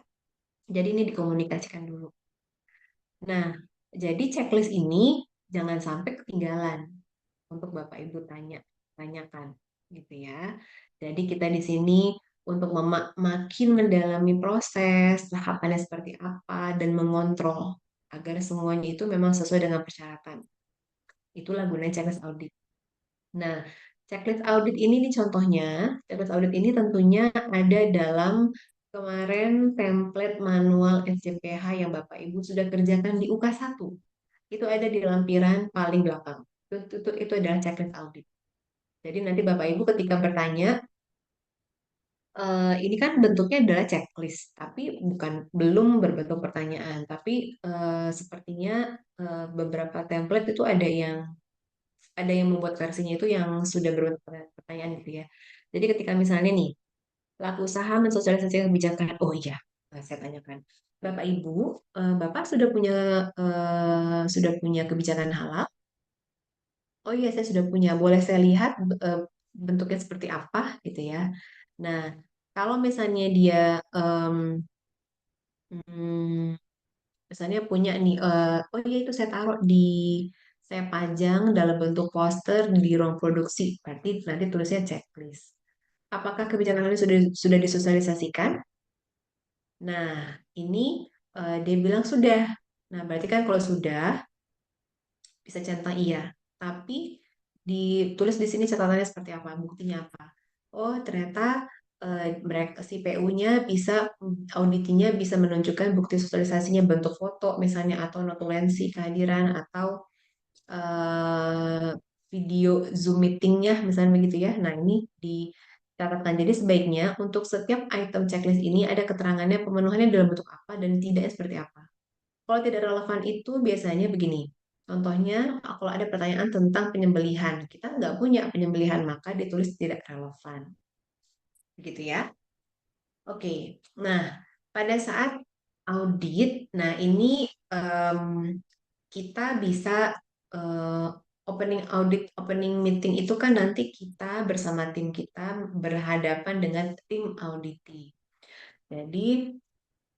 Jadi ini dikomunikasikan dulu. Nah, jadi checklist ini jangan sampai ketinggalan untuk Bapak Ibu tanyakan gitu ya. Jadi kita di sini untuk makin mendalami proses, tahapannya seperti apa dan mengontrol agar semuanya itu memang sesuai dengan persyaratan. Itulah gunanya checklist audit. Nah, checklist audit ini nih contohnya, checklist audit ini tentunya ada dalam kemarin template manual SCPH yang Bapak Ibu sudah kerjakan di UK1. Itu ada di lampiran paling belakang. Itu adalah checklist audit. Jadi nanti Bapak Ibu ketika bertanya, ini kan bentuknya adalah checklist, tapi belum berbentuk pertanyaan. Tapi sepertinya beberapa template itu ada yang membuat versinya itu yang sudah berbentuk pertanyaan gitu ya. Jadi ketika misalnya nih, pelaku usaha mensosialisasikan kebijakan, oh iya, saya tanyakan, Bapak Ibu, Bapak sudah punya kebijakan halal? Oh iya, saya sudah punya. Boleh saya lihat bentuknya seperti apa gitu ya. Nah, kalau misalnya dia hmm, misalnya punya nih, oh iya itu saya pajang dalam bentuk poster di ruang produksi. Berarti nanti tulisnya checklist. Apakah kebijakan ini sudah disosialisasikan? Nah, ini dia bilang sudah. Nah, berarti kan kalau sudah bisa centang iya. Tapi ditulis di sini catatannya seperti apa, buktinya apa. Oh, ternyata mereka si PU-nya bisa auditinya bisa menunjukkan bukti sosialisasinya bentuk foto misalnya atau notulensi kehadiran atau eh, video Zoom meetingnya misalnya begitu ya. Nah, ini dicatatkan. Jadi sebaiknya untuk setiap item checklist ini ada keterangannya pemenuhannya dalam bentuk apa dan tidaknya seperti apa. Kalau tidak relevan itu biasanya begini. Contohnya, kalau ada pertanyaan tentang penyembelihan, kita nggak punya penyembelihan, maka ditulis tidak relevan. Begitu ya. Oke, nah pada saat audit, nah ini em, kita bisa eh, opening meeting itu kan nanti kita bersama tim kita berhadapan dengan tim auditi. Jadi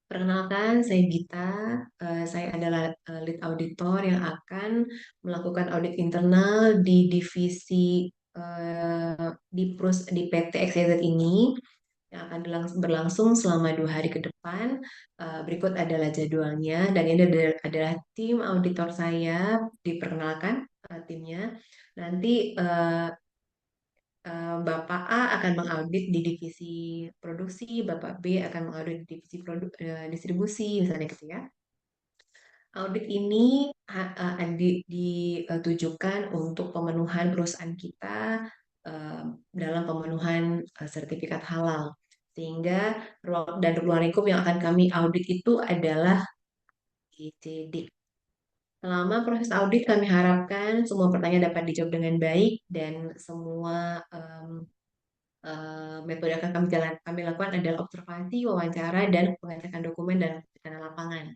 perkenalkan, saya Gita. Saya adalah lead auditor yang akan melakukan audit internal di divisi di PT XYZ ini yang akan berlangsung selama 2 hari ke depan. Berikut adalah jadwalnya dan ini adalah tim auditor saya. Diperkenalkan timnya. Nanti Bapak A akan mengaudit di divisi produksi, Bapak B akan mengaudit di divisi distribusi, misalnya gitu ya. Audit ini ditujukan untuk pemenuhan perusahaan kita dalam pemenuhan sertifikat halal. Sehingga ruang lingkup yang akan kami audit itu adalah ICD. Selama proses audit kami harapkan semua pertanyaan dapat dijawab dengan baik dan semua metode yang akan kami lakukan adalah observasi, wawancara, dan pengecekan dokumen dan pengecekan lapangan.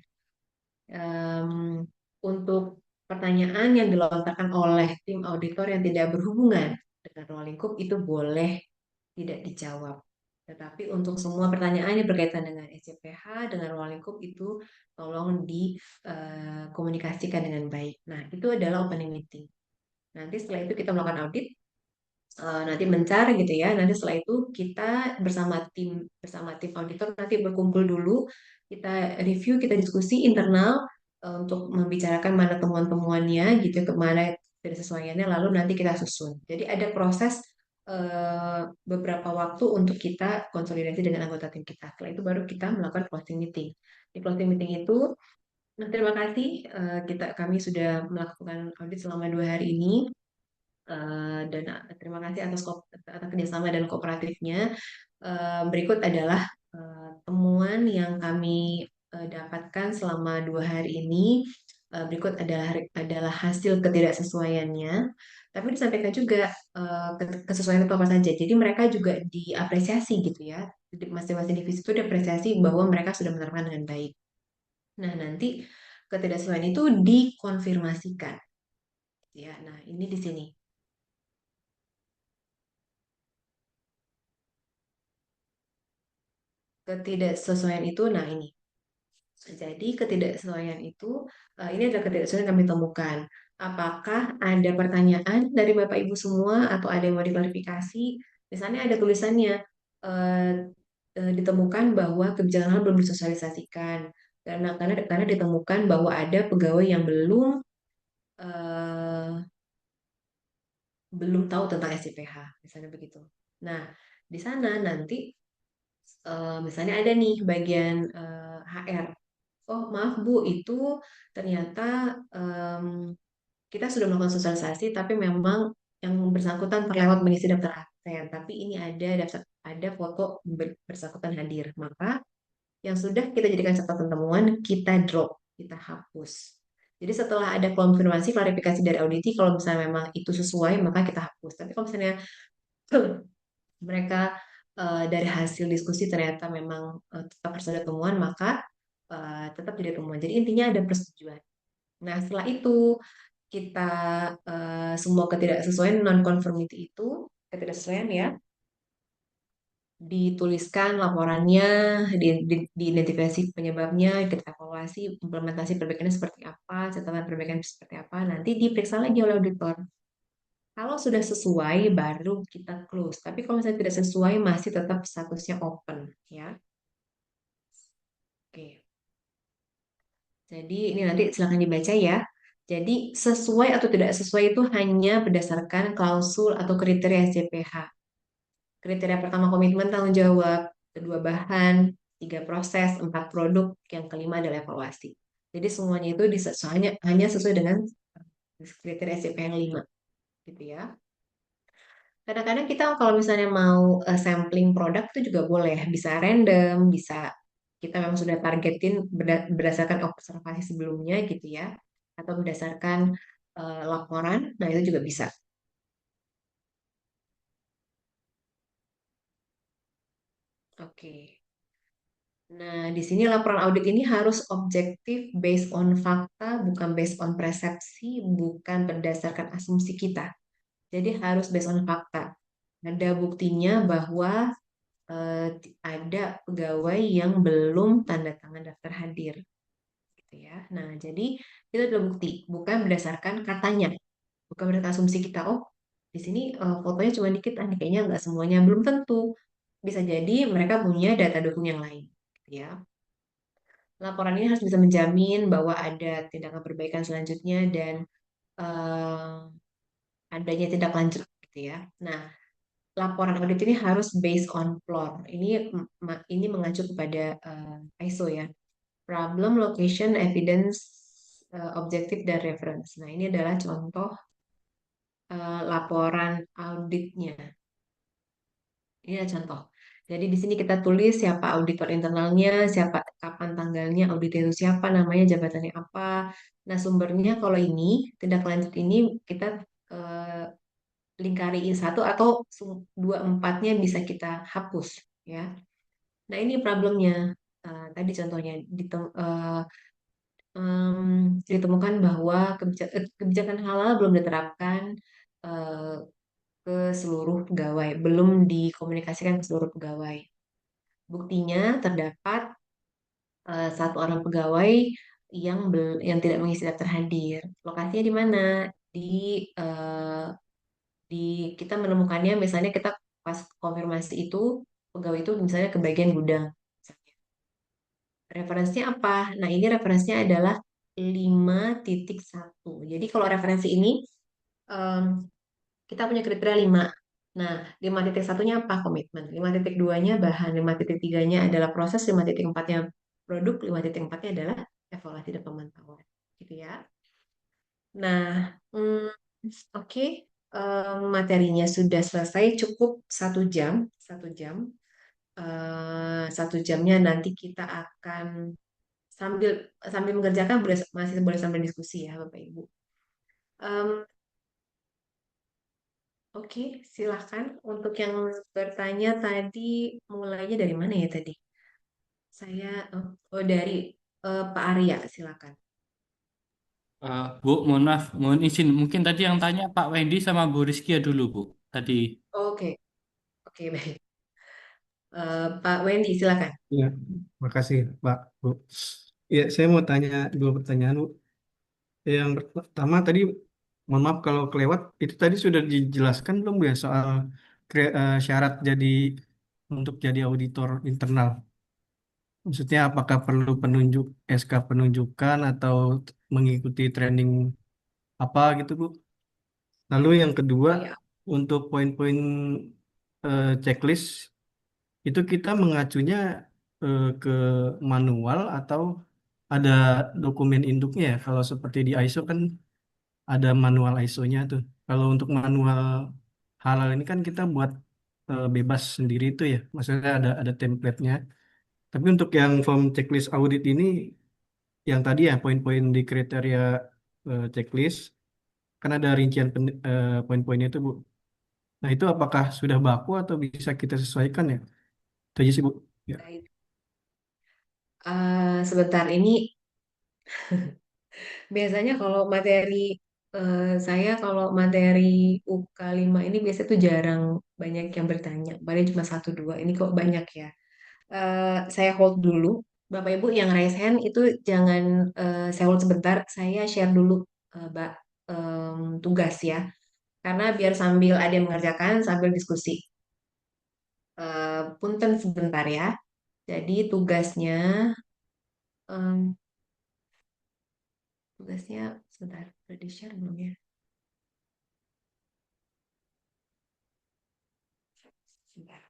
Untuk pertanyaan yang dilontarkan oleh tim auditor yang tidak berhubungan dengan ruang lingkup itu boleh tidak dijawab. Tetapi untuk semua pertanyaan yang berkaitan dengan SCPH, dengan ruang lingkup itu tolong dikomunikasikan dengan baik. Nah, itu adalah opening meeting. Nanti setelah itu kita melakukan audit, nanti mencar gitu ya. Nanti setelah itu kita bersama tim auditor nanti berkumpul dulu, kita review, kita diskusi internal untuk membicarakan mana temuan-temuannya gitu, kemana kesesuaiannya, lalu nanti kita susun. Jadi ada proses beberapa waktu untuk kita konsolidasi dengan anggota tim kita. Setelah itu baru kita melakukan closing meeting. Di closing meeting itu, nah, terima kasih kami sudah melakukan audit selama 2 hari ini. Dan terima kasih atas kerjasama dan kooperatifnya. Berikut adalah temuan yang kami dapatkan selama 2 hari ini. Berikut adalah hasil ketidaksesuaiannya. Tapi disampaikan juga kesesuaian itu apa saja. Jadi mereka juga diapresiasi gitu ya. Masing-masing divisi itu diapresiasi bahwa mereka sudah menerapkan dengan baik. Nah, nanti ketidaksesuaian itu dikonfirmasikan. Ya, nah ini di sini. Ketidaksesuaian itu, nah ini. Jadi ketidaksesuaian itu, ini adalah ketidaksesuaian yang kami temukan. Apakah ada pertanyaan dari Bapak Ibu semua atau ada yang mau diklarifikasi? Misalnya ada tulisannya, ditemukan bahwa kebijakan hal belum disosialisasikan. Karena ditemukan bahwa ada pegawai yang belum tahu tentang SCPH, misalnya begitu. Nah, di sana nanti misalnya ada nih bagian HR. Oh, maaf Bu, itu ternyata kita sudah melakukan sosialisasi, tapi memang yang bersangkutan terlewat mengisi daftar absen. Tapi ini ada foto bersangkutan hadir. Maka yang sudah kita jadikan catatan temuan, kita drop, kita hapus. Jadi setelah ada konfirmasi, klarifikasi dari auditi, kalau misalnya memang itu sesuai, maka kita hapus. Tapi kalau misalnya mereka dari hasil diskusi ternyata memang tetap harus ada temuan, maka tetap jadi temuan. Jadi intinya ada persetujuan. Nah, setelah itu kita semua ketidaksesuaian non-conformity itu, ketidaksesuaian ya, dituliskan laporannya, diidentifikasi penyebabnya, kita evaluasi implementasi perbaikannya seperti apa, catatan perbaikan seperti apa, nanti diperiksa lagi oleh auditor. Kalau sudah sesuai, baru kita close. Tapi kalau misalnya tidak sesuai, masih tetap statusnya open, ya. Oke. Jadi ini nanti silakan dibaca ya. Jadi sesuai atau tidak sesuai itu hanya berdasarkan klausul atau kriteria SCPH. Kriteria pertama komitmen tanggung jawab, kedua bahan, 3 proses, 4 produk, yang kelima adalah evaluasi. Jadi semuanya itu hanya sesuai dengan kriteria SCPH yang 5. Gitu ya. Kadang-kadang kita kalau misalnya mau sampling produk itu juga boleh, bisa random, bisa kita memang sudah targetin berdasarkan observasi sebelumnya gitu ya, atau berdasarkan laporan, nah itu juga bisa. Oke. Nah, di sini laporan audit ini harus objektif based on fakta, bukan based on persepsi, bukan berdasarkan asumsi kita. Jadi harus based on fakta. Ada buktinya bahwa ada pegawai yang belum tanda tangan daftar hadir. Gitu ya. Nah, jadi itu adalah bukti, bukan berdasarkan katanya, bukan berdasarkan asumsi kita. Oh, di sini fotonya cuma dikit, kayaknya nggak semuanya. Belum tentu. Bisa jadi mereka punya data dukung yang lain. Gitu ya. Laporan ini harus bisa menjamin bahwa ada tindakan perbaikan selanjutnya dan adanya tindak lanjut gitu ya. Nah, laporan audit ini harus based on PLOR. Ini mengacu kepada ISO ya. Problem, location, evidence, objektif, dan reference. Nah, ini adalah contoh laporan auditnya. Ini adalah contoh. Jadi di sini kita tulis siapa auditor internalnya, siapa, kapan tanggalnya, auditor itu siapa, namanya, jabatannya apa. Nah, sumbernya kalau ini tindak lanjut ini kita eh, lingkari satu atau dua empatnya bisa kita hapus ya. Nah, ini problemnya. Tadi contohnya ditemukan bahwa kebijakan halal belum diterapkan eh, ke seluruh pegawai, belum dikomunikasikan ke seluruh pegawai. Buktinya terdapat satu orang pegawai yang tidak mengisi daftar hadir. Lokasinya di mana? Di eh, di kita menemukannya misalnya kita pas konfirmasi itu pegawai itu misalnya ke bagian gudang. Referensinya apa? Nah, ini referensinya adalah 5.1. Jadi kalau referensi ini em, kita punya kriteria 5. Nah, 5.1-nya apa? Komitmen. 5.2-nya bahan. 5.3-nya adalah proses. 5.4-nya produk. 5.4-nya adalah evaluasi dan pemantauan. Gitu ya. Nah, oke. Materinya sudah selesai. Cukup 1 jam. 1 jam. 1 jamnya nanti kita akan sambil sambil mengerjakan masih boleh sambil diskusi ya Bapak Ibu. Em, oke, silahkan untuk yang bertanya tadi mulainya dari mana ya tadi? Saya dari Pak Arya silakan. Bu, mohon maaf, mohon izin. Mungkin tadi yang tanya Pak Wendy sama Bu Rizkia dulu, Bu. Tadi. Oke, oke baik. Pak Wendy silakan. Ya, makasih Pak, Bu. Ya, saya mau tanya dua pertanyaan, Bu. Yang pertama tadi, mohon maaf kalau kelewat, itu tadi sudah dijelaskan belum Bu ya soal syarat jadi untuk jadi auditor internal? Maksudnya apakah perlu penunjuk SK penunjukan atau mengikuti training apa gitu Bu? Lalu yang kedua, Oh ya, untuk poin-poin checklist itu kita mengacunya ke manual atau ada dokumen induknya ya? Kalau seperti di ISO kan ada manual ISO-nya tuh. Kalau untuk manual halal ini kan kita buat bebas sendiri itu ya. Maksudnya ada template-nya. Tapi untuk yang form checklist audit ini, yang tadi ya poin-poin di kriteria checklist, kan ada rincian poin-poinnya itu Bu. Nah itu apakah sudah baku atau bisa kita sesuaikan ya? Itu aja sih Bu. Ya. baik. Sebentar ini biasanya kalau materi saya kalau materi UK 5 ini biasanya tuh jarang banyak yang bertanya. Paling cuma satu dua. Ini kok banyak ya. Saya hold dulu. Bapak Ibu yang raise hand itu jangan saya hold sebentar. Saya share dulu Mbak tugas ya. Karena biar sambil ada yang mengerjakan sambil diskusi. Punten sebentar ya. Jadi em, tugasnya sebentar. Udah di share belum ya? Sebentar.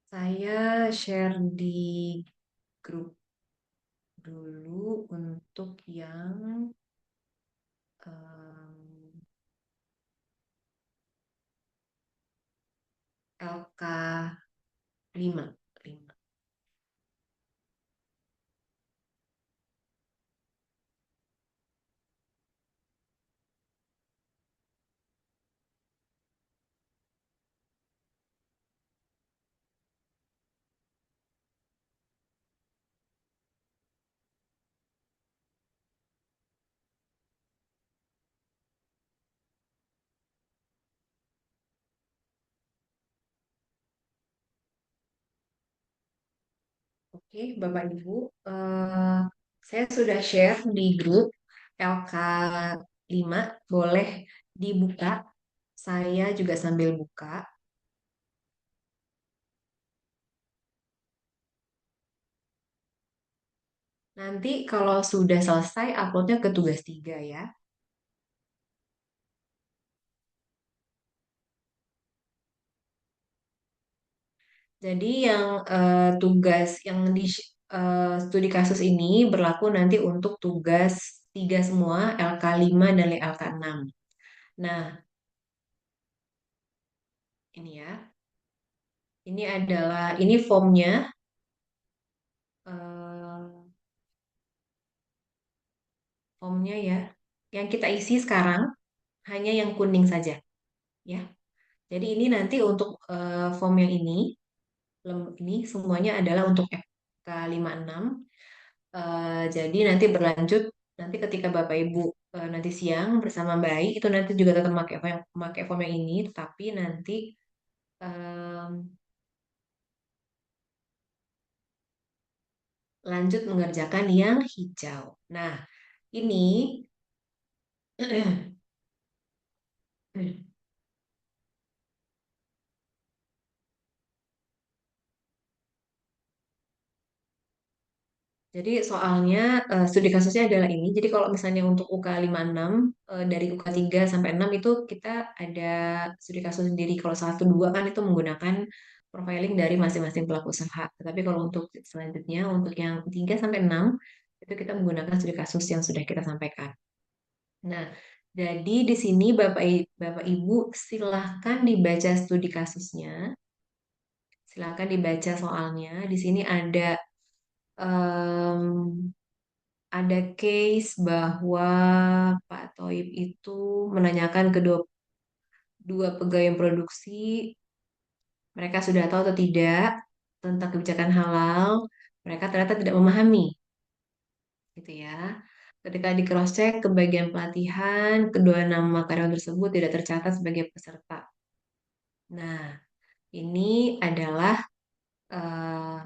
Saya share di grup dulu untuk yang em, LK 5. Oke, Bapak Ibu, saya sudah share di grup LK 5, boleh dibuka. Saya juga sambil buka. Nanti kalau sudah selesai, uploadnya ke tugas 3 ya. Jadi yang tugas yang studi kasus ini berlaku nanti untuk tugas 3 semua, LK5 dan LK6. Nah, ini ya. Ini formnya. eh, Formnya ya. Yang kita isi sekarang hanya yang kuning saja, ya. Jadi ini nanti untuk form yang ini semuanya adalah untuk FK56. Jadi nanti berlanjut nanti ketika Bapak Ibu nanti siang bersama bayi itu nanti juga tetap pakai form yang ini, tetapi nanti em, lanjut mengerjakan yang hijau. Nah, ini jadi soalnya studi kasusnya adalah ini. Jadi kalau misalnya untuk UK 56 dari UK 3 sampai 6 itu kita ada studi kasus sendiri. Kalau 1 2 kan itu menggunakan profiling dari masing-masing pelaku usaha. Tapi kalau untuk selanjutnya untuk yang 3 sampai 6 itu kita menggunakan studi kasus yang sudah kita sampaikan. Nah, jadi di sini Bapak Ibu silahkan dibaca studi kasusnya. Silahkan dibaca soalnya. Di sini em, ada case bahwa Pak Toib itu menanyakan kedua dua pegawai produksi, mereka sudah tahu atau tidak tentang kebijakan halal, mereka ternyata tidak memahami, gitu ya. Ketika di cross check ke bagian pelatihan, kedua nama karyawan tersebut tidak tercatat sebagai peserta. Nah, ini adalah eh,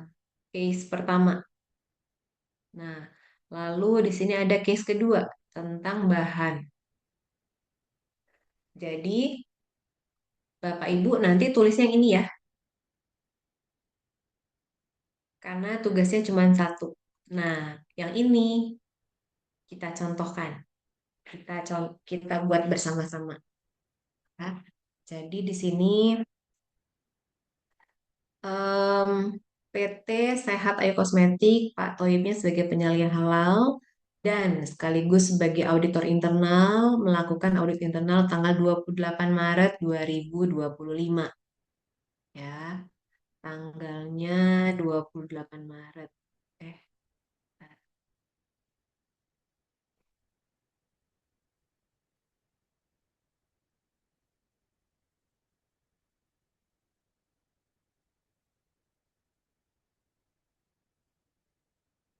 case pertama. Nah, lalu di sini ada case kedua tentang bahan. Jadi, Bapak Ibu nanti tulisnya yang ini ya, karena tugasnya cuma satu. Nah, yang ini kita contohkan, kita buat bersama-sama. Ya. Jadi di sini em, PT Sehat Ayu Kosmetik, Pak Toibnya sebagai penyalin halal dan sekaligus sebagai auditor internal melakukan audit internal tanggal 28 Maret 2025. Ya, tanggalnya 28 Maret. Eh,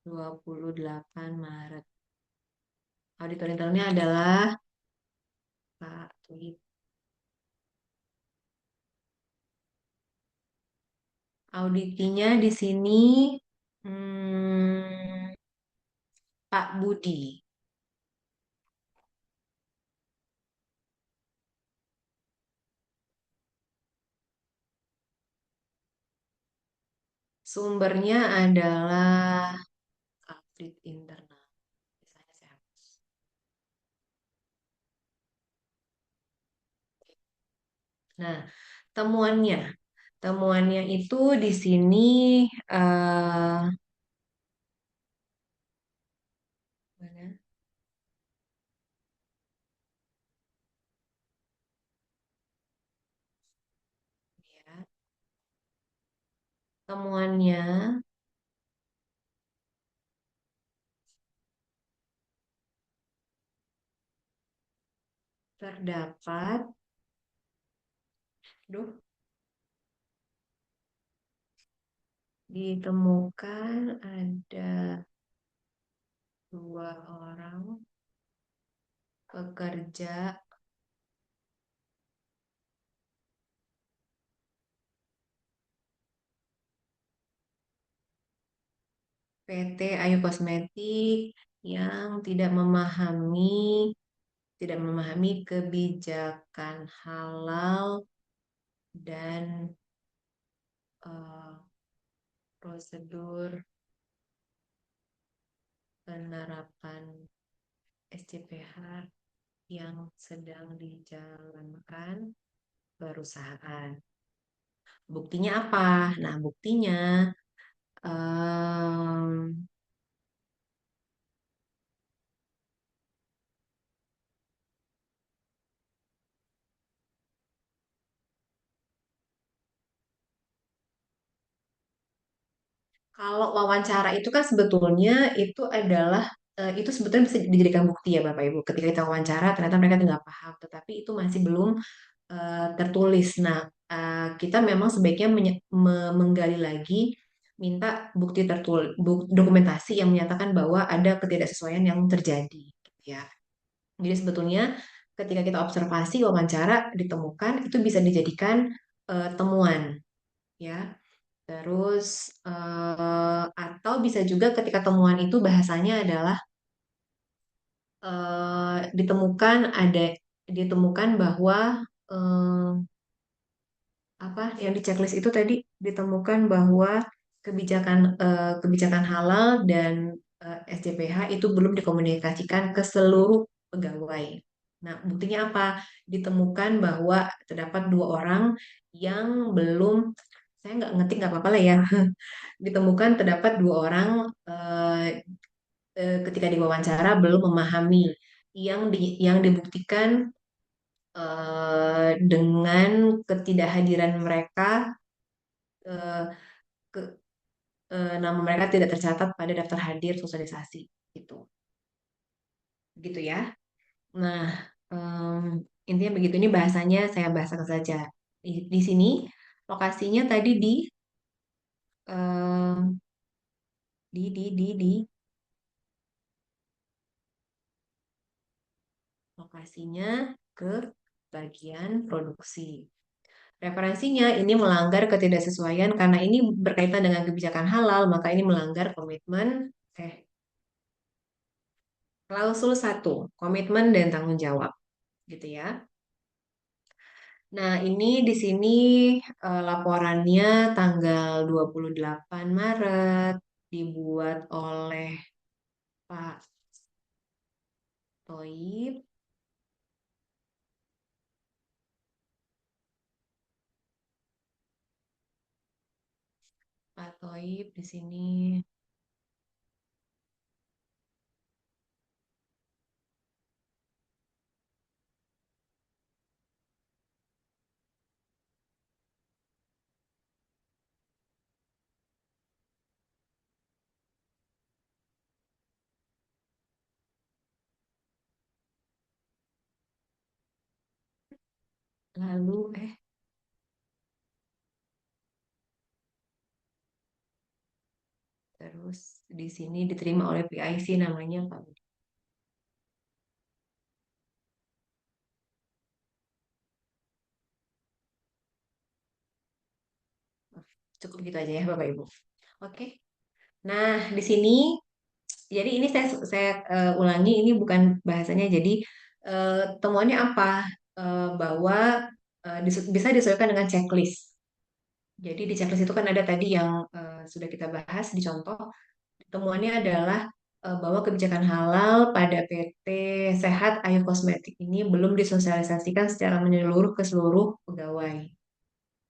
28 Maret. Auditor internalnya adalah Pak Toib. Auditinya di sini hmm, Pak Budi. Sumbernya adalah audit internal. Misalnya saya hapus. Nah, temuannya. Temuannya itu di sini eh, mana? Ya. Temuannya terdapat, duh, ditemukan ada 2 orang pekerja PT Ayu Kosmetik yang tidak memahami kebijakan halal dan eh, prosedur penerapan SCPH yang sedang dijalankan perusahaan. Buktinya apa? Nah, buktinya Em, Kalau wawancara itu kan sebetulnya itu sebetulnya bisa dijadikan bukti ya Bapak Ibu. Ketika kita wawancara ternyata mereka nggak paham, tetapi itu masih belum tertulis. Nah, kita memang sebaiknya menggali lagi, minta bukti dokumentasi yang menyatakan bahwa ada ketidaksesuaian yang terjadi, gitu ya. Jadi sebetulnya ketika kita observasi wawancara ditemukan itu bisa dijadikan temuan, ya. Terus atau bisa juga ketika temuan itu bahasanya adalah ditemukan bahwa eh, apa yang di checklist itu tadi ditemukan bahwa kebijakan halal dan SJPH itu belum dikomunikasikan ke seluruh pegawai. Nah, buktinya apa? Ditemukan bahwa terdapat dua orang yang belum, saya nggak ngetik nggak apa-apa lah ya. Ditemukan terdapat dua orang ketika diwawancara belum memahami yang dibuktikan dengan ketidakhadiran mereka, eh, ke- nama mereka tidak tercatat pada daftar hadir sosialisasi gitu, gitu ya. Nah, em, intinya begitu. Ini bahasanya saya bahasakan saja. Di sini lokasinya tadi em, di lokasinya ke bagian produksi. Referensinya ini melanggar ketidaksesuaian karena ini berkaitan dengan kebijakan halal, maka ini melanggar klausul 1, komitmen dan tanggung jawab, gitu ya. Nah, ini di sini laporannya tanggal 28 Maret dibuat oleh Pak Toib. Pak Toib di sini. Lalu terus di sini diterima oleh PIC namanya Pak. Cukup gitu aja ya Bapak Ibu. Oke. Nah, di sini jadi ini saya ulangi, ini bukan bahasanya. Jadi temuannya apa? Bahwa bisa disesuaikan dengan checklist. Jadi di checklist itu kan ada tadi yang sudah kita bahas di contoh. Temuannya adalah bahwa kebijakan halal pada PT Sehat Ayu Kosmetik ini belum disosialisasikan secara menyeluruh ke seluruh pegawai.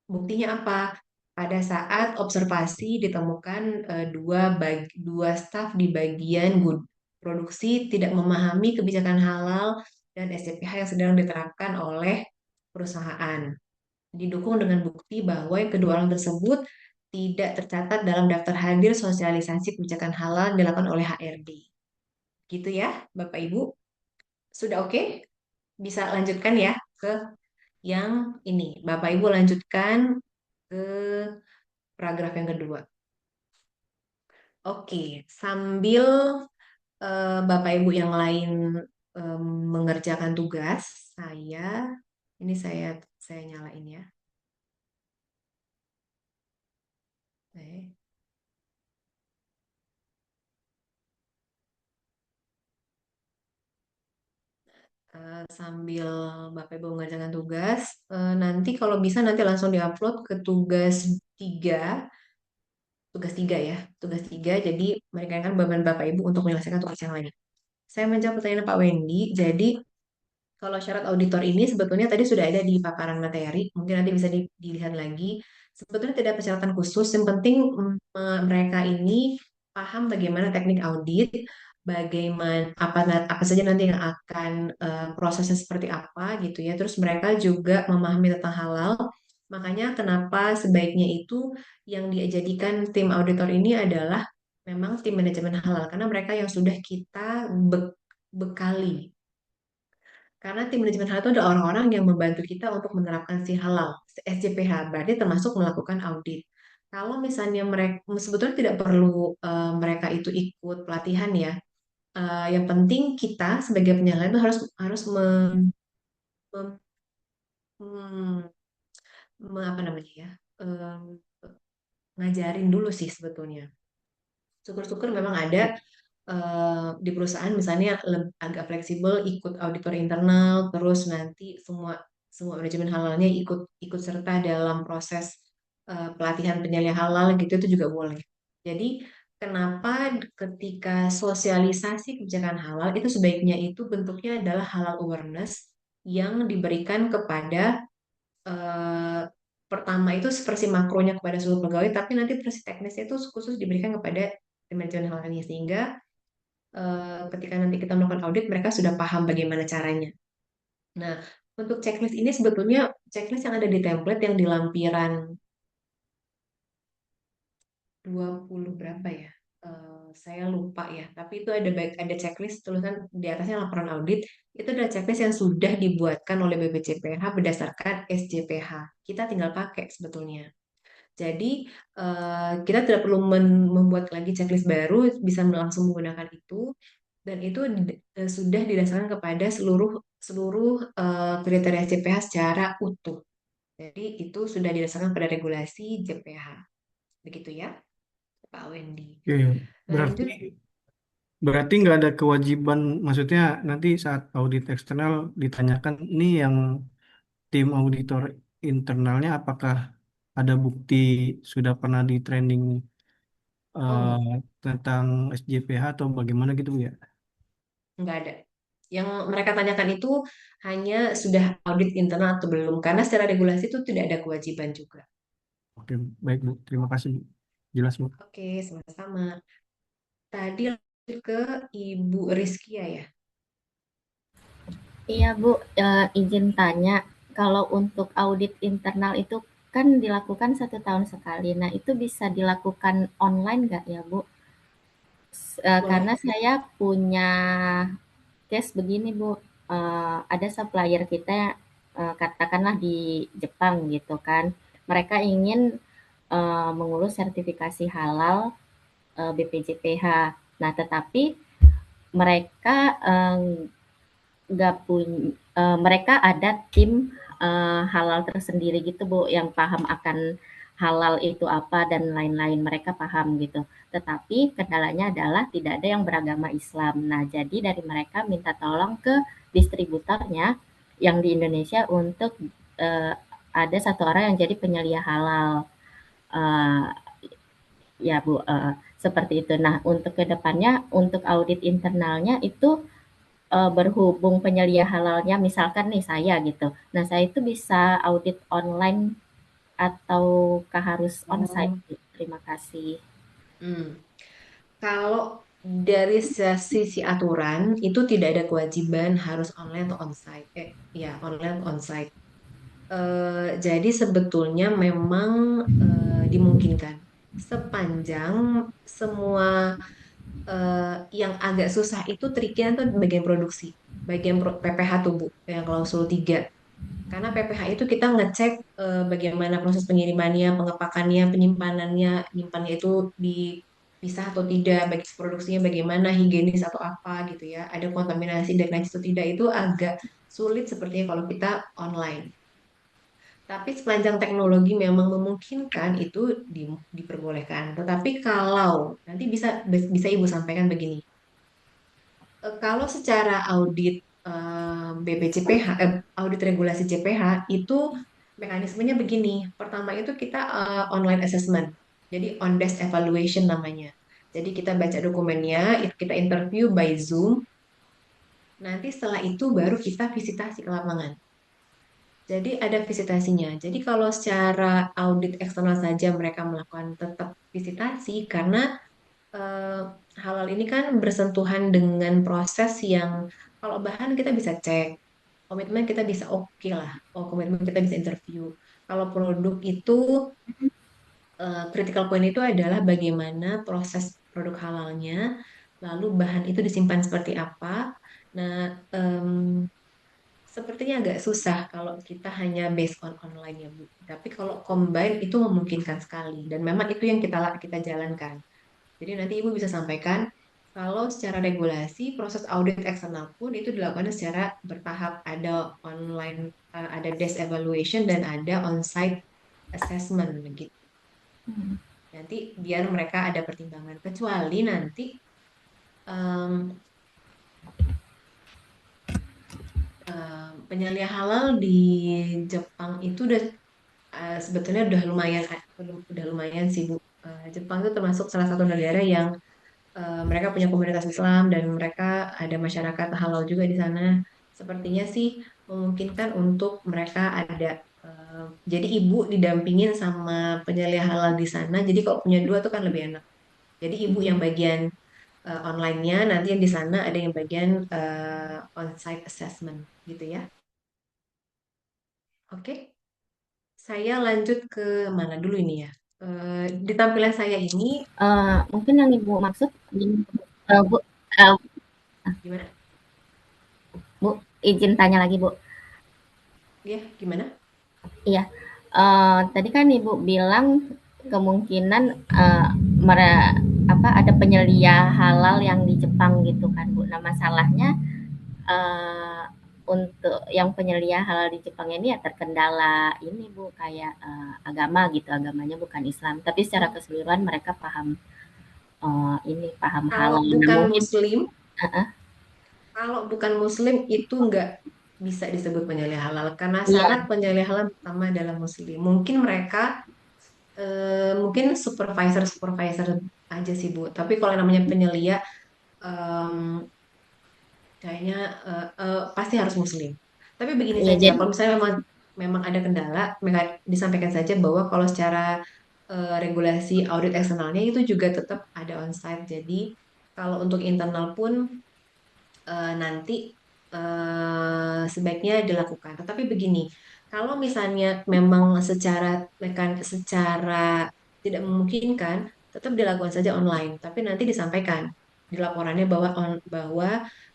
Buktinya apa? Pada saat observasi ditemukan dua staf di bagian produksi tidak memahami kebijakan halal dan SCPH yang sedang diterapkan oleh perusahaan. Didukung dengan bukti bahwa kedua orang tersebut tidak tercatat dalam daftar hadir sosialisasi kebijakan halal yang dilakukan oleh HRD. Gitu ya, Bapak Ibu. Sudah oke? Bisa lanjutkan ya ke yang ini. Bapak Ibu lanjutkan ke paragraf yang kedua. Oke, sambil Bapak Ibu yang lain mengerjakan tugas, saya nyalain ya. Oke. Sambil Bapak Ibu mengerjakan tugas, nanti kalau bisa nanti langsung diupload ke tiga, tugas tiga ya, tugas tiga. Jadi meringankan beban Bapak Ibu untuk menyelesaikan tugas yang lain. Saya menjawab pertanyaan Pak Wendy. Jadi kalau syarat auditor ini sebetulnya tadi sudah ada di paparan materi, mungkin nanti bisa dilihat lagi. Sebetulnya tidak ada persyaratan khusus, yang penting mereka ini paham bagaimana teknik audit, bagaimana apa saja nanti yang akan prosesnya seperti apa gitu ya. Terus mereka juga memahami tentang halal. Makanya kenapa sebaiknya itu yang dijadikan tim auditor ini adalah memang tim manajemen halal karena mereka yang sudah kita bekali. Karena tim manajemen halal itu adalah orang-orang yang membantu kita untuk menerapkan si halal, SJPH, berarti termasuk melakukan audit. Kalau misalnya mereka sebetulnya tidak perlu mereka itu ikut pelatihan ya. Yang penting kita sebagai penyelenggara itu harus harus mem- mem- apa namanya ya, ngajarin dulu sih sebetulnya. Syukur-syukur memang ada di perusahaan misalnya agak fleksibel ikut auditor internal, terus nanti semua semua manajemen halalnya ikut ikut serta dalam proses pelatihan penyaliah halal gitu itu juga boleh. Jadi kenapa ketika sosialisasi kebijakan halal itu sebaiknya itu bentuknya adalah halal awareness yang diberikan kepada eh, pertama itu versi makronya kepada seluruh pegawai, tapi nanti versi teknisnya itu khusus diberikan kepada manajemen halalnya sehingga ketika nanti kita melakukan audit, mereka sudah paham bagaimana caranya. Nah, untuk checklist ini sebetulnya checklist yang ada di template yang di lampiran 20 berapa ya? Saya lupa ya, tapi itu ada baik ada checklist tulisan di atasnya laporan audit. Itu adalah checklist yang sudah dibuatkan oleh BPJPH berdasarkan SJPH. Kita tinggal pakai sebetulnya. Jadi kita tidak perlu membuat lagi checklist baru, bisa langsung menggunakan itu dan itu sudah didasarkan kepada seluruh seluruh kriteria JPH secara utuh. Jadi itu sudah didasarkan pada regulasi JPH. Begitu ya, Pak Wendy. Oke, berarti Lanjut, berarti nggak ada kewajiban, maksudnya nanti saat audit eksternal ditanyakan ini yang tim auditor internalnya apakah ada bukti sudah pernah di training oh tentang SJPH atau bagaimana gitu Bu, ya? nggak ada. Yang mereka tanyakan itu hanya sudah audit internal atau belum, karena secara regulasi itu tidak ada kewajiban juga. Oke, baik Bu, terima kasih Bu. Jelas Bu. Oke, sama-sama. Tadi lanjut ke Ibu Rizkia ya. Iya, Bu, izin tanya, kalau untuk audit internal itu kan dilakukan 1 tahun sekali. Nah, itu bisa dilakukan online nggak ya, Bu? Boleh. Karena saya punya case begini, Bu. Ada supplier kita, katakanlah di Jepang gitu kan. Mereka ingin mengurus sertifikasi halal BPJPH. Nah, tetapi mereka nggak punya, mereka ada tim halal tersendiri gitu Bu, yang paham akan halal itu apa dan lain-lain, mereka paham gitu. Tetapi kendalanya adalah tidak ada yang beragama Islam. Nah, jadi dari mereka minta tolong ke distributornya yang di Indonesia untuk ada satu orang yang jadi penyelia halal. Eh, ya Bu, seperti itu. Nah, untuk kedepannya, untuk audit internalnya itu berhubung penyelia halalnya misalkan nih saya gitu. Nah, saya itu bisa audit online ataukah harus onsite? Oh. Terima kasih. Kalau dari sisi aturan itu tidak ada kewajiban harus online atau onsite. Ya online atau onsite. Jadi sebetulnya memang dimungkinkan sepanjang semua yang agak susah itu triknya tuh bagian produksi, bagian PPH tuh Bu, yang klausul 3. Karena PPH itu kita ngecek bagaimana proses pengirimannya, pengepakannya, penyimpanannya, nyimpannya itu dipisah atau tidak, bagi produksinya bagaimana, higienis atau apa gitu ya, ada kontaminasi dan najis atau tidak, itu agak sulit sepertinya kalau kita online. Tapi sepanjang teknologi memang memungkinkan itu diperbolehkan. Tetapi kalau nanti bisa bisa Ibu sampaikan begini, kalau secara audit BPJPH, audit regulasi JPH itu mekanismenya begini. Pertama itu kita online assessment. Jadi on desk evaluation namanya. Jadi kita baca dokumennya, kita interview by Zoom. Nanti setelah itu baru kita visitasi ke lapangan. Jadi ada visitasinya. Jadi kalau secara audit eksternal saja mereka melakukan tetap visitasi karena eh, halal ini kan bersentuhan dengan proses yang kalau bahan kita bisa cek, komitmen kita bisa oke lah, oh komitmen kita bisa interview. Kalau produk itu critical point itu adalah bagaimana proses produk halalnya, lalu bahan itu disimpan seperti apa. Nah, sepertinya agak susah kalau kita hanya based on online ya Bu. Tapi kalau combine itu memungkinkan sekali dan memang itu yang kita jalankan. Jadi nanti Ibu bisa sampaikan kalau secara regulasi proses audit eksternal pun itu dilakukan secara bertahap. Ada online, ada desk evaluation dan ada on-site assessment begitu. Hmm. Nanti biar mereka ada pertimbangan. Kecuali nanti em, penyelia halal di Jepang itu udah sebetulnya udah lumayan sih Bu. Jepang itu termasuk salah satu negara yang mereka punya komunitas Islam dan mereka ada masyarakat halal juga di sana. Sepertinya sih memungkinkan untuk mereka ada jadi ibu didampingin sama penyelia halal di sana. Jadi kalau punya dua tuh kan lebih enak. Jadi ibu yang bagian online-nya, nanti yang di sana ada yang bagian on-site assessment gitu ya. Oke. Saya lanjut ke mana dulu ini ya? Di tampilan saya ini Mungkin yang Ibu maksud Bu, eh, gimana? Bu, izin tanya lagi Bu. Ya, gimana? Iya, tadi kan Ibu bilang kemungkinan ada penyelia halal yang di Jepang gitu kan Bu. Nah masalahnya eh, untuk yang penyelia halal di Jepang ini ya terkendala ini Bu kayak agama gitu, agamanya bukan Islam, tapi secara keseluruhan mereka paham paham Kalau halal. Nah bukan mungkin Muslim, uh-uh, kalau bukan Muslim itu nggak bisa disebut penyelia halal karena iya syarat penyelia halal pertama adalah Muslim. Mungkin mereka mungkin supervisor aja sih Bu. Tapi kalau yang namanya penyelia em, kayaknya pasti harus Muslim. Tapi begini iya saja, jadi kalau misalnya memang ada kendala, disampaikan saja bahwa kalau secara regulasi audit eksternalnya itu juga tetap ada onsite. Jadi kalau untuk internal pun nanti sebaiknya dilakukan. Tetapi begini, kalau misalnya memang secara tidak memungkinkan, tetap dilakukan saja online. Tapi nanti disampaikan di laporannya bahwa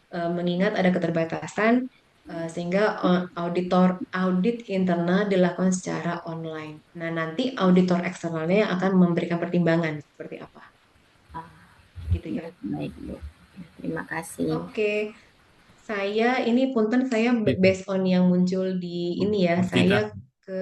mengingat ada keterbatasan sehingga audit internal dilakukan secara online. Nah, nanti auditor eksternalnya yang akan memberikan pertimbangan seperti apa, gitu ya. baik Bu. Terima kasih. Oke. Saya ini punten saya based on yang muncul di ini ya. Oh, Saya Gita, ke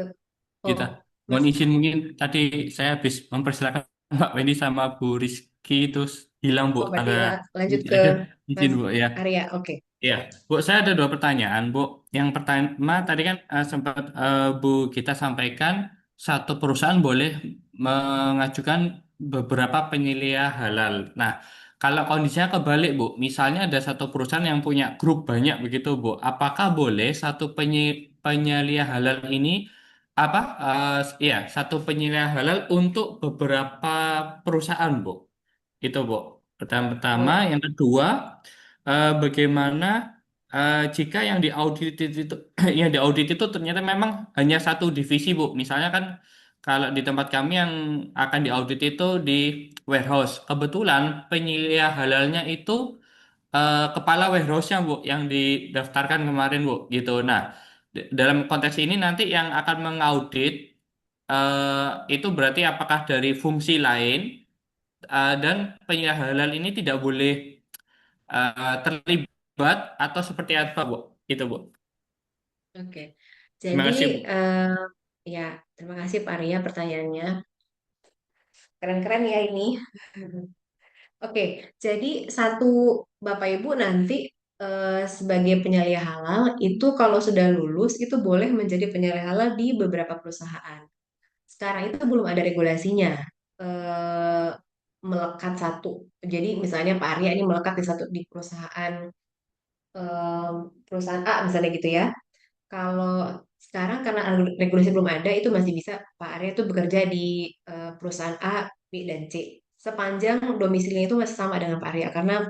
oh Gita, Mas mohon izin mungkin tadi saya habis mempersilahkan Mbak Wendy sama Bu Rizky terus hilang Bu, oh berarti agak lanjut ke izin Mas Bu ya. Arya. Oke. Ya, Bu, saya ada dua pertanyaan, Bu. Yang pertama tadi kan sempat Bu kita sampaikan satu perusahaan boleh mengajukan beberapa penyelia halal. Nah, kalau kondisinya kebalik, Bu, misalnya ada satu perusahaan yang punya grup banyak begitu, Bu, apakah boleh satu penyelia halal ini apa? Ya, satu penyelia halal untuk beberapa perusahaan, Bu. Itu, Bu. Pertama, Oh, yang kedua, bagaimana jika yang diaudit itu yang diaudit itu ternyata memang hanya satu divisi, Bu. Misalnya kan kalau di tempat kami yang akan diaudit itu di warehouse. Kebetulan penyelia halalnya itu kepala warehouse-nya, Bu, yang didaftarkan kemarin, Bu, gitu. Nah, dalam konteks ini nanti yang akan mengaudit itu berarti apakah dari fungsi lain dan penyelia halal ini tidak boleh terlibat atau seperti apa, Bu? Itu, Bu. oke. Terima Jadi kasih, Bu. ya terima kasih Pak Arya pertanyaannya. Keren-keren ya ini. Oke, jadi satu Bapak Ibu nanti sebagai penyelia halal itu kalau sudah lulus itu boleh menjadi penyelia halal di beberapa perusahaan. Sekarang itu belum ada regulasinya. Eh, Melekat satu. Jadi misalnya Pak Arya ini melekat di perusahaan perusahaan A misalnya gitu ya. Kalau sekarang karena regulasi belum ada, itu masih bisa Pak Arya itu bekerja di perusahaan A, B, dan C. Sepanjang domisilinya itu masih sama dengan Pak Arya, karena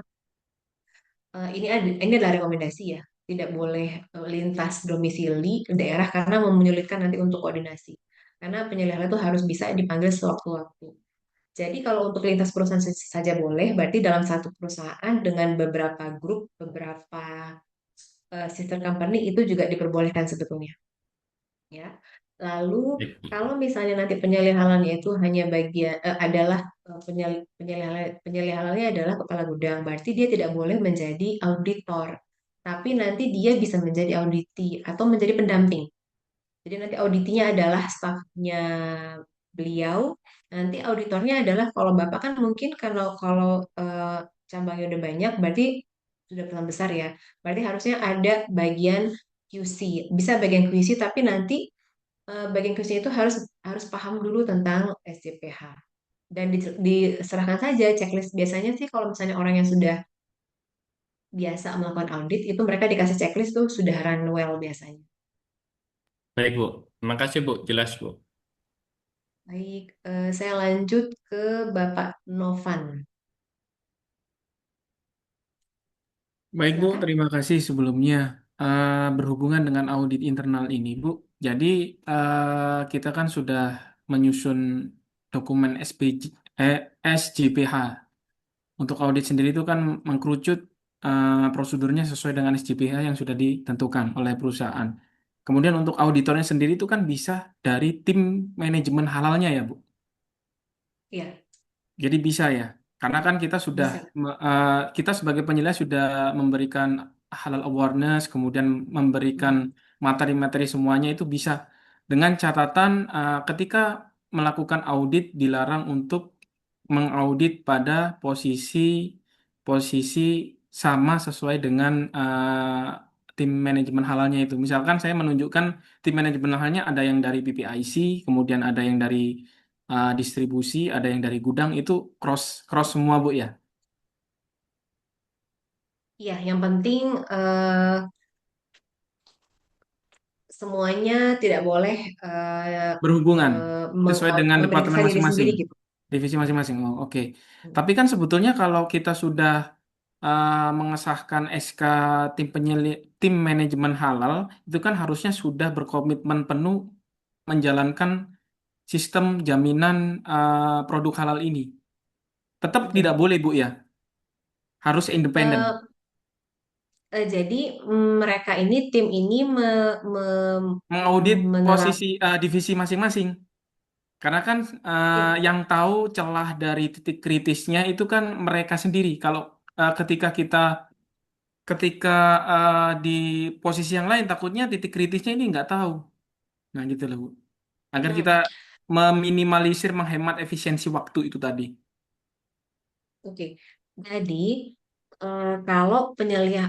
ini adalah rekomendasi ya, tidak boleh lintas domisili daerah karena menyulitkan nanti untuk koordinasi. Karena penyelenggaraan itu harus bisa dipanggil sewaktu-waktu. Jadi kalau untuk lintas perusahaan saja boleh, berarti dalam satu perusahaan dengan beberapa grup, beberapa sister company itu juga diperbolehkan sebetulnya. Ya. Lalu kalau misalnya nanti penyelehalannya itu hanya bagian adalah penyelehalannya adalah kepala gudang, berarti dia tidak boleh menjadi auditor, tapi nanti dia bisa menjadi auditi atau menjadi pendamping. Jadi nanti auditinya adalah stafnya beliau, nanti auditornya adalah kalau Bapak kan mungkin kalau cabangnya udah banyak, berarti sudah perusahaan besar ya, berarti harusnya ada bagian QC, bisa bagian QC tapi nanti bagian QC itu harus harus paham dulu tentang SCPH dan diserahkan saja checklist. Biasanya sih kalau misalnya orang yang sudah biasa melakukan audit itu mereka dikasih checklist tuh sudah run well biasanya. Baik, Bu. Terima kasih, Bu. Jelas, Bu. Baik, saya lanjut ke Bapak Novan. Baik, Bu. Silakan. Terima kasih sebelumnya. Berhubungan dengan audit internal ini, Bu. Jadi, kita kan sudah menyusun dokumen SJPH. Untuk audit sendiri itu kan mengkerucut prosedurnya sesuai dengan SJPH yang sudah ditentukan oleh perusahaan. Kemudian untuk auditornya sendiri itu kan bisa dari tim manajemen halalnya ya, Bu. Iya, Jadi bisa ya. Karena kan kita sudah bisa. kita sebagai penyelia sudah memberikan halal awareness, kemudian memberikan materi-materi semuanya itu bisa dengan catatan ketika melakukan audit dilarang untuk mengaudit pada posisi posisi sama sesuai dengan tim manajemen halalnya itu. Misalkan saya menunjukkan tim manajemen halalnya ada yang dari PPIC, kemudian ada yang dari distribusi, ada yang dari gudang, itu cross cross semua, Bu ya. Iya, yang penting semuanya tidak boleh Berhubungan sesuai dengan departemen memeriksa diri masing-masing, sendiri gitu. divisi masing-masing. Oh, oke. Tapi kan sebetulnya kalau kita sudah mengesahkan SK tim manajemen halal, itu kan harusnya sudah berkomitmen penuh menjalankan sistem jaminan produk halal ini. Tetap Betul. tidak boleh, Bu ya. Harus independen. Jadi mereka ini tim ini Mengaudit menerap posisi divisi masing-masing. Karena kan ya, yang tahu celah dari titik kritisnya itu kan mereka sendiri. Kalau ketika di posisi yang lain takutnya titik kritisnya ini nggak tahu. Nah gitu loh, Bu. Agar kita mm, meminimalisir, menghemat efisiensi waktu itu tadi. oke. Jadi kalau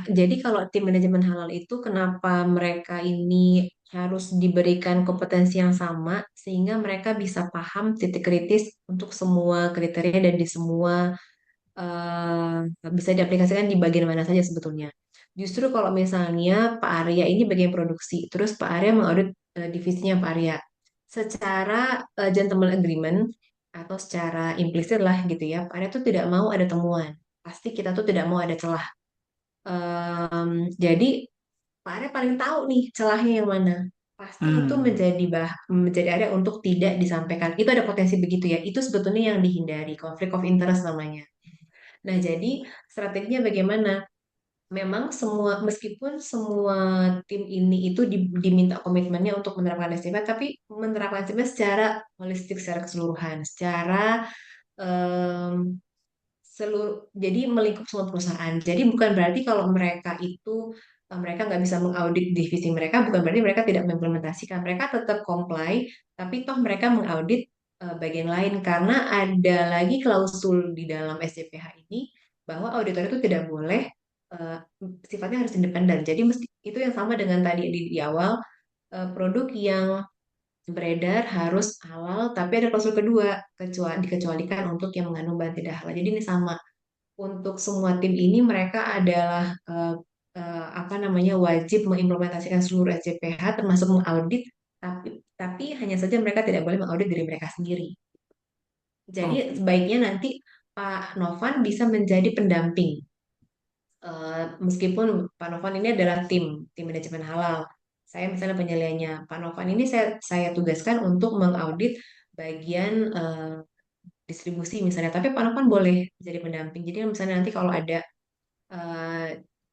jadi kalau tim manajemen halal itu kenapa mereka ini harus diberikan kompetensi yang sama sehingga mereka bisa paham titik kritis untuk semua kriteria dan di semua bisa diaplikasikan di bagian mana saja sebetulnya. Justru kalau misalnya Pak Arya ini bagian produksi, terus Pak Arya mengaudit divisinya Pak Arya, secara gentleman agreement atau secara implisit lah gitu ya, Pak Arya tuh tidak mau ada temuan. Pasti kita tuh tidak mau ada celah. Jadi Pak Arya paling tahu nih celahnya yang mana. Pasti itu menjadi area untuk tidak disampaikan. Itu ada potensi begitu ya. Itu sebetulnya yang dihindari, konflik of interest namanya. Nah, jadi strateginya bagaimana? Memang meskipun semua tim ini itu diminta komitmennya untuk menerapkan SCP, tapi menerapkan SCP secara holistik, secara keseluruhan, secara em, jadi melingkup semua perusahaan. Jadi bukan berarti kalau mereka nggak bisa mengaudit divisi mereka, bukan berarti mereka tidak mengimplementasikan. Mereka tetap comply, tapi toh mereka mengaudit bagian lain karena ada lagi klausul di dalam SCPH ini bahwa auditor itu tidak boleh eh, sifatnya harus independen. Jadi itu yang sama dengan tadi di awal, produk yang beredar harus halal, tapi ada klausul kedua, dikecualikan untuk yang mengandung bahan tidak halal. Jadi ini sama untuk semua tim ini mereka adalah apa namanya wajib mengimplementasikan seluruh SJPH termasuk mengaudit, tapi hanya saja mereka tidak boleh mengaudit diri mereka sendiri. Jadi Oh, sebaiknya nanti Pak Novan bisa menjadi pendamping. Meskipun Pak Novan ini adalah tim manajemen halal. Saya misalnya penilaiannya. Pak Novan ini saya tugaskan untuk mengaudit bagian distribusi misalnya. Tapi Pak Novan boleh jadi pendamping. Jadi misalnya nanti kalau eh,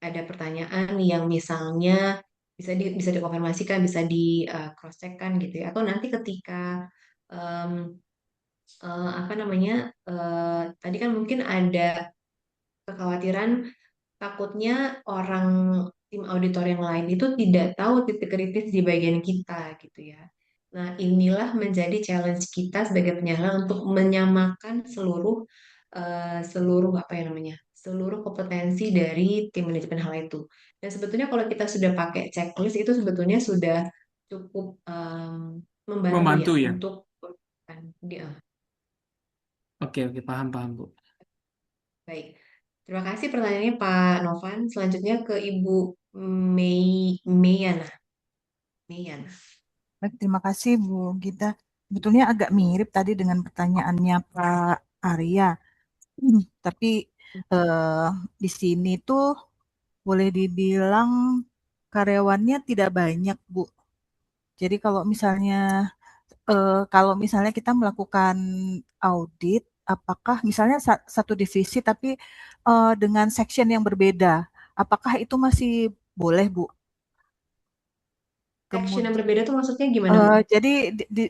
ada pertanyaan yang misalnya bisa dikonfirmasikan, bisa di cross check kan gitu ya. Atau nanti ketika em, apa namanya tadi kan mungkin ada kekhawatiran takutnya orang tim auditor yang lain itu tidak tahu titik kritis di bagian kita gitu ya. Nah, inilah menjadi challenge kita sebagai penyelenggara untuk menyamakan seluruh apa ya namanya? Seluruh kompetensi dari tim manajemen hal itu. Dan sebetulnya kalau kita sudah pakai checklist itu sebetulnya sudah cukup membantu ya membantu ya. untuk dia. Oke, oke, paham, paham, Bu. Baik. Terima kasih pertanyaannya Pak Novan. Selanjutnya ke Ibu Meyana. Meyana. Baik, terima kasih Bu Gita. Sebetulnya agak mirip tadi dengan pertanyaannya Pak Arya. Tapi eh, di sini tuh boleh dibilang karyawannya tidak banyak, Bu. Jadi kalau misalnya kita melakukan audit, apakah misalnya satu divisi tapi dengan section yang berbeda, apakah itu masih boleh, Bu? Section yang Kemudian, berbeda tuh maksudnya gimana, Bu? jadi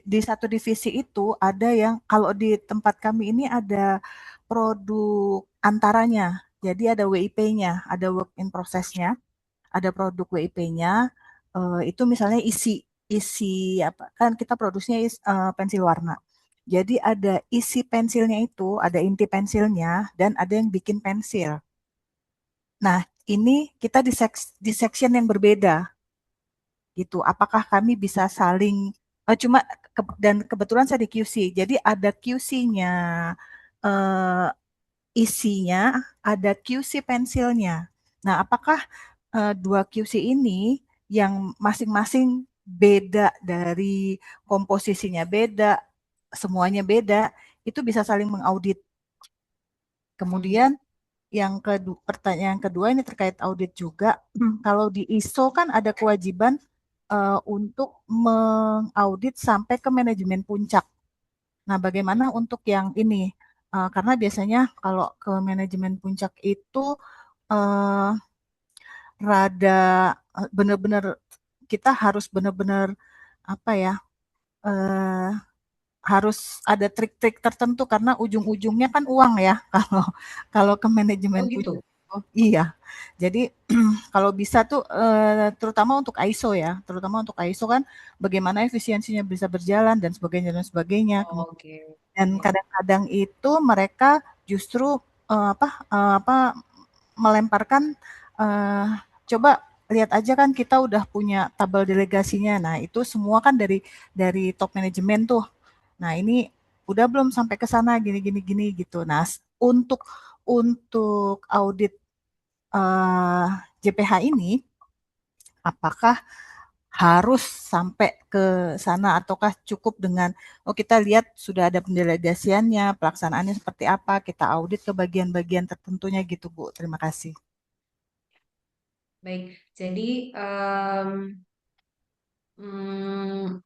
di satu divisi itu ada yang kalau di tempat kami ini ada produk antaranya. Jadi ada WIP-nya, ada work in process-nya, ada produk WIP-nya. Itu misalnya isi apa kan kita produksinya pensil warna. Jadi ada isi pensilnya itu, ada inti pensilnya dan ada yang bikin pensil. Nah, ini kita di section yang berbeda gitu. Apakah kami bisa saling cuma dan kebetulan saya di QC. Jadi ada QC-nya eh, isinya, ada QC pensilnya. Nah, apakah dua QC ini yang masing-masing beda dari komposisinya beda, semuanya beda, itu bisa saling mengaudit. Kemudian pertanyaan kedua ini terkait audit juga. Kalau di ISO kan ada kewajiban untuk mengaudit sampai ke manajemen puncak. Nah, bagaimana untuk yang ini? Karena biasanya kalau ke manajemen puncak itu eh, rada benar-benar kita harus benar-benar apa ya? eh, Harus ada trik-trik tertentu karena ujung-ujungnya kan uang ya kalau kalau ke manajemen Oh gitu. puncak. Oh, iya. Jadi kalau bisa tuh terutama untuk ISO ya, terutama untuk ISO kan bagaimana efisiensinya bisa berjalan dan sebagainya dan sebagainya. Oke. Dan kadang-kadang itu mereka justru apa melemparkan eh, coba lihat aja kan kita udah punya tabel delegasinya. Nah, itu semua kan dari top manajemen tuh. Nah, ini udah belum sampai ke sana gini gini gini gitu. Nah, untuk audit eh, JPH ini apakah harus sampai ke sana ataukah cukup dengan kita lihat sudah ada pendelegasiannya, pelaksanaannya seperti apa, kita audit ke bagian-bagian tertentunya gitu, Bu. Terima kasih. Baik. Jadi mm,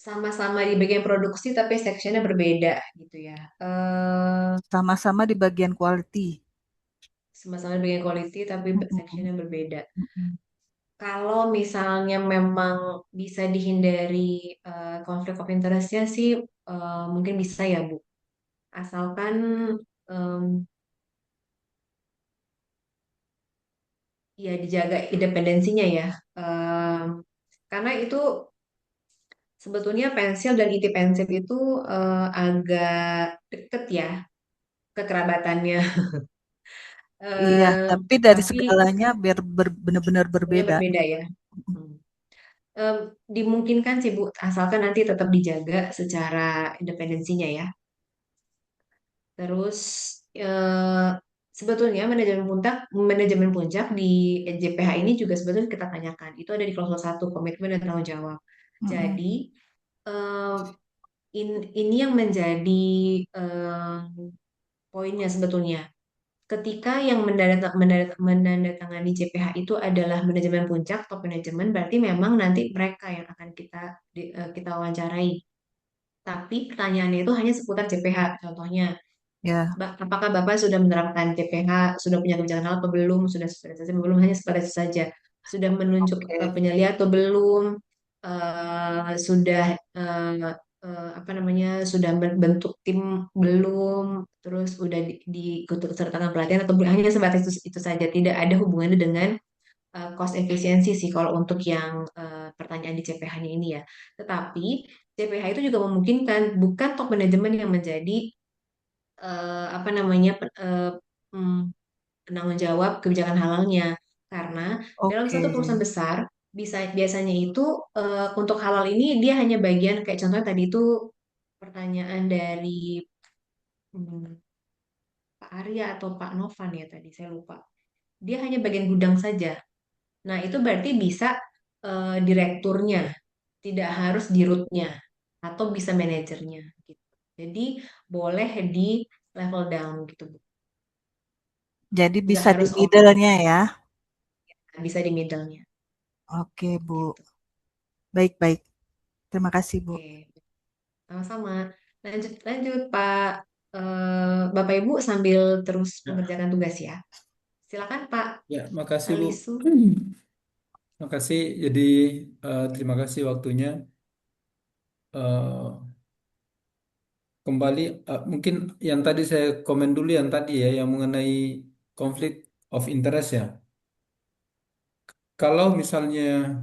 sama-sama di bagian produksi tapi sectionnya berbeda gitu ya. Sama-sama di bagian quality. Sama-sama di bagian quality tapi sectionnya berbeda. Mm-mm. Kalau misalnya memang bisa dihindari konflik of interest-nya sih mungkin bisa ya, Bu. Asalkan em, ya dijaga independensinya ya. Karena itu sebetulnya pensil dan inti pensil itu agak deket ya kekerabatannya. Iya, Eh, tapi dari tapi segalanya biar benar-benar sebenarnya berbeda. berbeda ya. Hmm. Em, Dimungkinkan sih Bu, asalkan nanti tetap dijaga secara independensinya ya. Terus sebetulnya manajemen puncak di JPH ini juga sebetulnya kita tanyakan. Itu ada di klausul 1, komitmen dan tanggung jawab. Mm-mm. Jadi eh, ini yang menjadi eh, poinnya sebetulnya. Ketika yang menandatangani JPH itu adalah manajemen puncak, top manajemen, berarti memang nanti mereka yang akan kita wawancarai. Tapi pertanyaannya itu hanya seputar JPH. Contohnya, Ya, apakah Bapak sudah menerapkan JPH, sudah punya kebijakan halal atau belum, sudah saja belum, hanya sekedar itu saja. Sudah menunjuk oke. penyelia atau belum, sudah apa namanya, sudah bentuk tim belum, terus udah diikut sertakan pelatihan atau belum, hanya sebatas itu saja. Tidak ada hubungannya dengan cost efisiensi sih kalau untuk yang pertanyaan di CPH-nya ini ya. Tetapi CPH itu juga memungkinkan bukan top manajemen yang menjadi apa namanya hmm, penanggung jawab kebijakan halalnya, karena dalam Oke. satu perusahaan besar biasanya itu untuk halal ini dia hanya bagian, kayak contohnya tadi itu pertanyaan dari hmm, Pak Arya atau Pak Novan ya, tadi saya lupa, dia hanya bagian gudang saja. Nah itu berarti bisa direkturnya, tidak harus di rootnya, atau bisa manajernya gitu. Jadi boleh di level down gitu Bu. Jadi Nggak bisa di harus OP, middle-nya ya. bisa di middle-nya Oke, Bu. gitu. Baik-baik. Terima kasih, Bu. Oke, sama-sama. Lanjut, lanjut Pak. Bapak Ibu sambil terus Ya, mengerjakan tugas ya. Silakan Pak ya, makasih Bu. Alisu. Makasih. Jadi terima kasih waktunya. Eh, Kembali mungkin yang tadi saya komen dulu yang tadi ya, yang mengenai konflik of interest ya. Kalau misalnya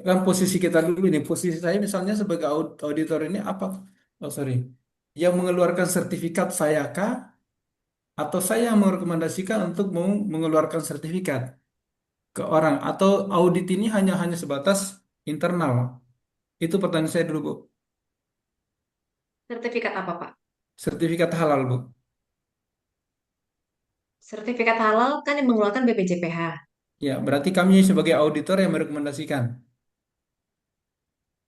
kan posisi kita dulu ini, posisi saya misalnya sebagai auditor ini apa? Oh sorry, yang mengeluarkan sertifikat saya kah? Atau saya yang merekomendasikan untuk mau mengeluarkan sertifikat ke orang? Atau audit ini hanya hanya sebatas internal? Itu pertanyaan saya dulu Bu. Sertifikat apa Pak? Sertifikat halal Bu. Sertifikat halal kan yang mengeluarkan BPJPH. Ya, berarti kami sebagai auditor yang merekomendasikan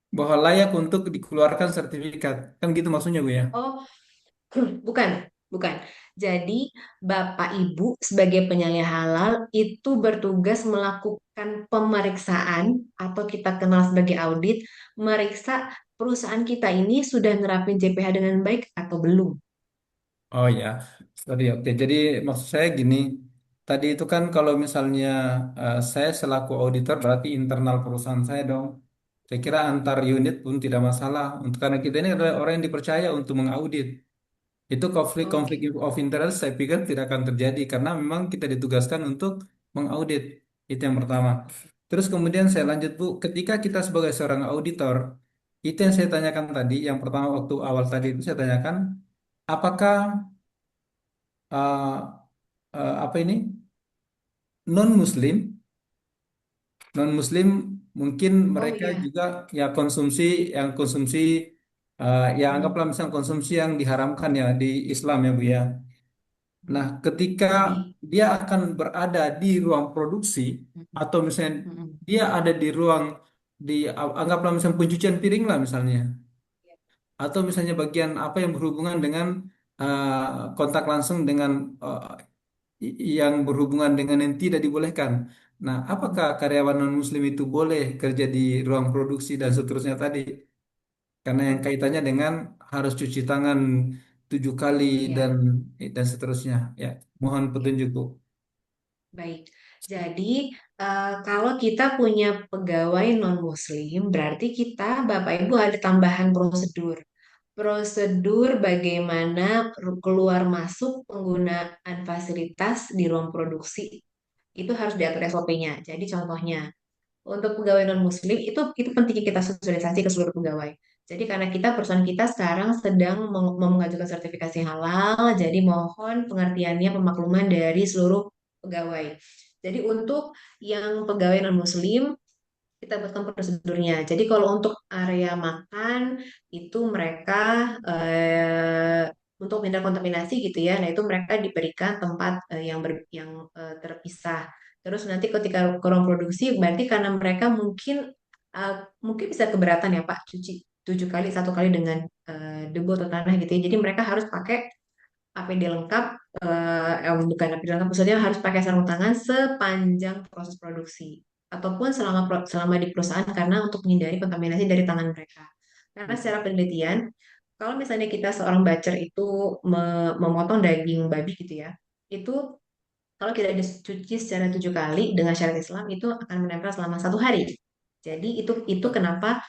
bahwa layak untuk dikeluarkan sertifikat. Kan gitu maksudnya Bu ya? Oh, bukan, bukan. Jadi Bapak Ibu sebagai penyalih halal itu bertugas melakukan pemeriksaan atau kita kenal sebagai audit, meriksa perusahaan kita ini sudah nerapin JPH dengan baik atau belum. Oh ya, sorry. Oke, jadi maksud saya gini, tadi itu kan kalau misalnya saya selaku auditor berarti internal perusahaan saya dong. Saya kira antar unit pun tidak masalah. Untuk karena kita ini adalah orang yang dipercaya untuk mengaudit. Itu konflik Oke. of interest saya pikir tidak akan terjadi karena memang kita ditugaskan untuk mengaudit. Itu yang pertama. Terus kemudian saya lanjut Bu, ketika kita sebagai seorang auditor, itu yang saya tanyakan tadi, yang pertama waktu awal tadi itu saya tanyakan, apakah eh, apa ini non-Muslim, non-Muslim mungkin Oh mereka iya. juga ya konsumsi ya Hmm, anggaplah misalnya konsumsi yang diharamkan ya di Islam ya Bu ya. Nah, hmm. ketika Babi. dia akan berada di ruang produksi Hmm, atau misalnya hmm, dia ada di ruang di anggaplah misalnya pencucian piring lah misalnya atau misalnya bagian apa yang berhubungan dengan kontak langsung dengan yang berhubungan dengan yang tidak dibolehkan. Nah, apakah hmm. karyawan non-Muslim itu boleh kerja di ruang produksi dan seterusnya tadi? Karena yang Oke. kaitannya dengan harus cuci tangan 7 kali dan Iya. seterusnya. Ya, mohon Iya. petunjuk Bu. Baik, jadi kalau kita punya pegawai non-Muslim, berarti kita, Bapak Ibu, ada tambahan prosedur. Prosedur bagaimana keluar masuk penggunaan fasilitas di ruang produksi itu harus diatur SOP-nya. Jadi contohnya, untuk pegawai non-Muslim itu pentingnya kita sosialisasi ke seluruh pegawai. Jadi karena perusahaan kita sekarang sedang mau mengajukan sertifikasi halal, jadi mohon pengertiannya, pemakluman dari seluruh pegawai. Jadi untuk yang pegawai non-Muslim kita buatkan prosedurnya. Jadi kalau untuk area makan itu mereka untuk menghindar kontaminasi gitu ya. Nah, itu mereka diberikan tempat terpisah. Terus nanti ketika ke ruang produksi, berarti karena mereka mungkin bisa keberatan ya Pak, cuci 7 kali, 1 kali dengan debu atau tanah gitu ya. Jadi mereka harus pakai APD lengkap, bukan APD lengkap, maksudnya harus pakai sarung tangan sepanjang proses produksi ataupun selama di perusahaan karena untuk menghindari kontaminasi dari tangan mereka. Karena secara penelitian, kalau misalnya kita seorang bacer itu memotong daging babi gitu ya, itu kalau kita dicuci secara 7 kali dengan syariat Islam itu akan menempel selama 1 hari. Jadi itu kenapa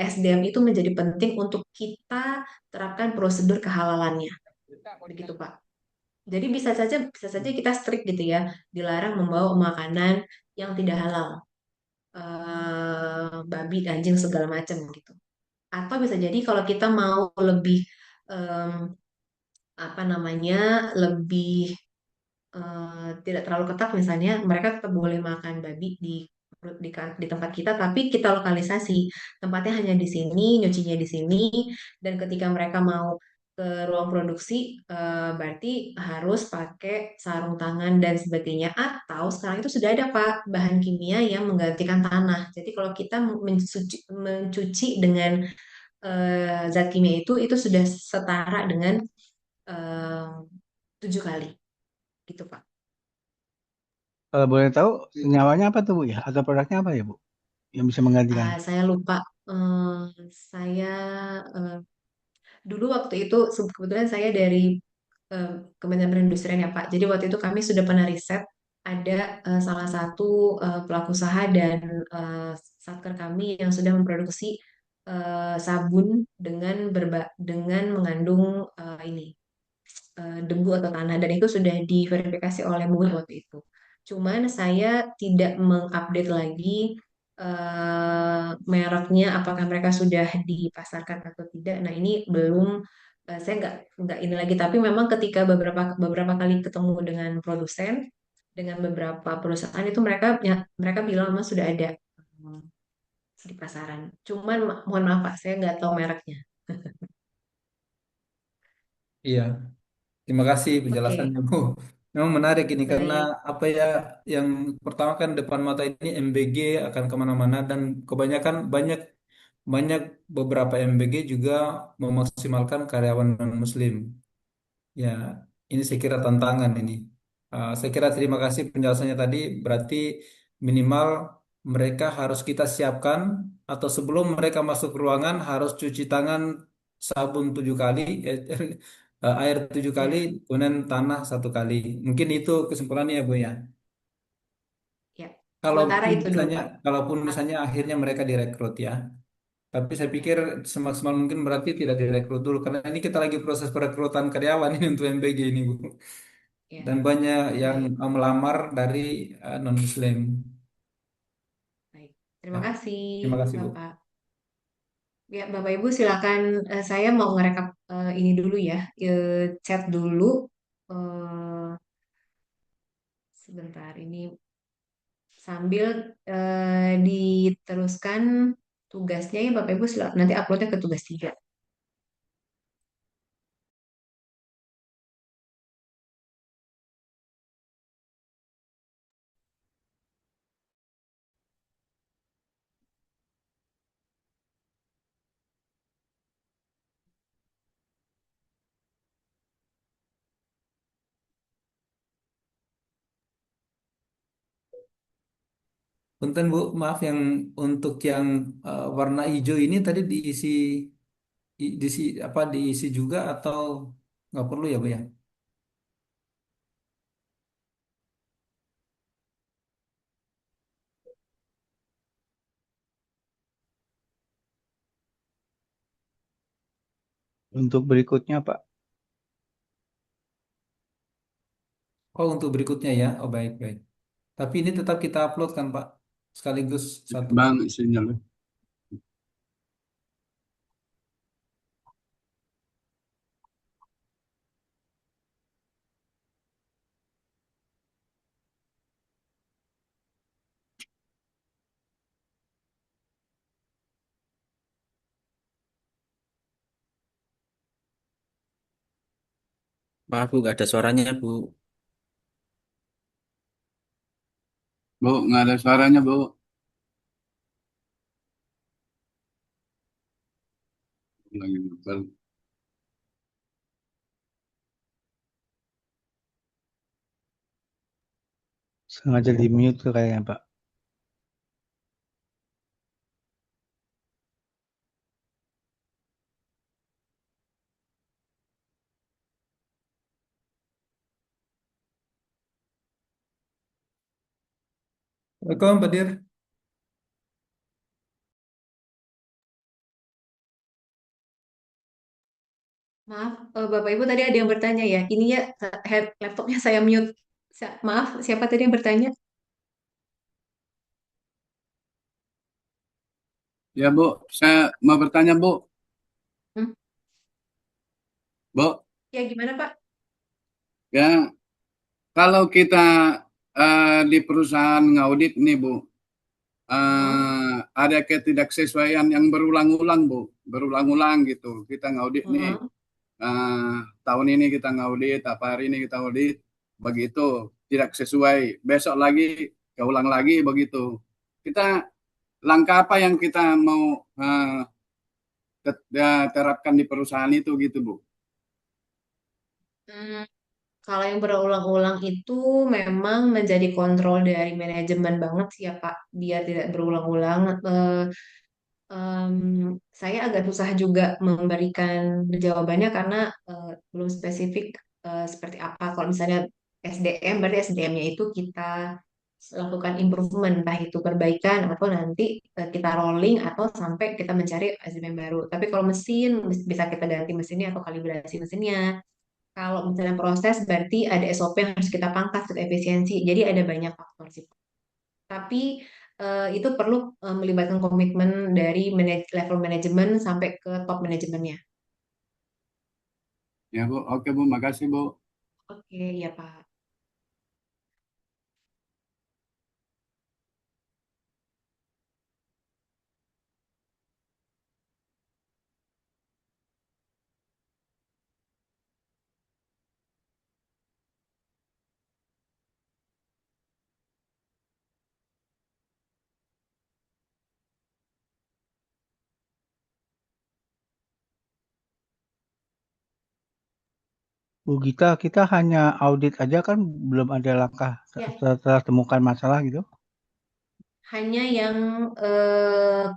SDM itu menjadi penting untuk kita terapkan prosedur kehalalannya. Begitu Pak. Jadi bisa saja kita strict gitu ya, dilarang membawa makanan yang tidak halal, babi, anjing segala macam gitu. Atau bisa jadi kalau kita mau lebih em, apa namanya, lebih tidak terlalu ketat misalnya, mereka tetap boleh makan babi di tempat kita, tapi kita lokalisasi tempatnya hanya di sini, nyucinya di sini, dan ketika mereka mau ke ruang produksi, berarti harus pakai sarung tangan dan sebagainya. Atau sekarang itu sudah ada Pak bahan kimia yang menggantikan tanah. Jadi kalau kita mencuci dengan zat kimia itu sudah setara dengan eh, 7 kali, gitu Pak. Kalau boleh tahu nyawanya apa tuh Bu ya? Atau produknya apa ya Bu? Yang bisa menggantikan? Saya lupa. Saya eh, dulu waktu itu kebetulan saya dari eh, Kementerian Perindustrian ya Pak. Jadi waktu itu kami sudah pernah riset ada salah satu pelaku usaha dan eh, satker kami yang sudah memproduksi sabun dengan mengandung debu atau tanah dan itu sudah diverifikasi oleh MUI waktu itu. Cuman saya tidak mengupdate lagi mereknya apakah mereka sudah dipasarkan atau tidak. Nah, ini belum saya nggak ini lagi tapi memang ketika beberapa beberapa kali ketemu dengan produsen dengan beberapa perusahaan itu mereka bilang memang sudah ada hmm, di pasaran. Cuman mohon maaf Pak, saya nggak tahu mereknya. Iya, terima kasih Oke, penjelasannya Bu. Memang menarik ini karena baik. apa ya, yang pertama kan depan mata ini MBG akan kemana-mana dan kebanyakan banyak banyak beberapa MBG juga memaksimalkan karyawan non Muslim. Ya, ini saya kira tantangan ini. Saya kira terima kasih penjelasannya tadi. Berarti minimal mereka harus kita siapkan atau sebelum mereka masuk ruangan harus cuci tangan sabun 7 kali, air 7 kali, Ya, kemudian tanah 1 kali. Mungkin itu kesimpulannya ya Bu ya. ya. Sementara Kalaupun itu dulu misalnya, Pak. kalaupun misalnya akhirnya mereka direkrut ya. Tapi saya pikir semaksimal mungkin berarti tidak direkrut dulu karena ini kita lagi proses perekrutan karyawan ini untuk MPG ini Bu. Ya, Dan banyak yang baik. melamar dari non-Muslim. Baik, terima Ya, kasih terima kasih Bu. Bapak. Ya, Bapak Ibu silakan. Saya mau ngerekap ini dulu ya, chat dulu. Eh, Sebentar ini sambil diteruskan tugasnya ya Bapak Ibu silakan nanti uploadnya ke tugas 3. Punten Bu, maaf yang untuk yang warna hijau ini tadi diisi diisi apa diisi juga atau nggak perlu ya Bu ya? Untuk berikutnya Pak. Oh untuk berikutnya ya, oh baik baik. Tapi ini tetap kita upload kan Pak, sekaligus satu. Banget sinyalnya. Maaf Bu, nggak ada suaranya Bu. Bu, nggak ada suaranya, Bu. Lagi ngebel. Sengaja di mute tuh kayaknya, Pak. Assalamualaikum, Pak Dir. Maaf, Bapak Ibu tadi ada yang bertanya ya. Ini ya laptopnya saya mute. Maaf, siapa tadi yang bertanya? Ya, Bu. Saya mau bertanya, Bu. Hmm? Bu, Ya gimana Pak? ya kalau kita di perusahaan ngaudit nih, Bu, ada ketidaksesuaian yang berulang-ulang, Bu. Berulang-ulang gitu. Kita ngaudit nih. Heeh. Tahun ini kita ngaudit, apa hari ini kita audit, begitu tidak sesuai. Besok lagi keulang lagi begitu. Kita langkah apa yang kita mau terapkan di perusahaan itu gitu, Bu? Hmm, Kalau yang berulang-ulang itu memang menjadi kontrol dari manajemen banget sih ya Pak, biar tidak berulang-ulang. Em, saya agak susah juga memberikan jawabannya karena belum spesifik seperti apa. Kalau misalnya SDM, berarti SDM-nya itu kita lakukan improvement, entah itu perbaikan atau nanti kita rolling atau sampai kita mencari SDM baru. Tapi kalau mesin bisa kita ganti mesinnya atau kalibrasi mesinnya. Kalau misalnya proses berarti ada SOP yang harus kita pangkas untuk efisiensi. Jadi ada banyak faktor sih. Tapi itu perlu melibatkan komitmen dari level manajemen sampai ke top manajemennya. Ya, Bu. Oke, Bu. Makasih, Bu. Oke, ya Pak. Bu Gita, kita hanya audit aja kan belum ada langkah Ya, setelah temukan masalah gitu. hanya yang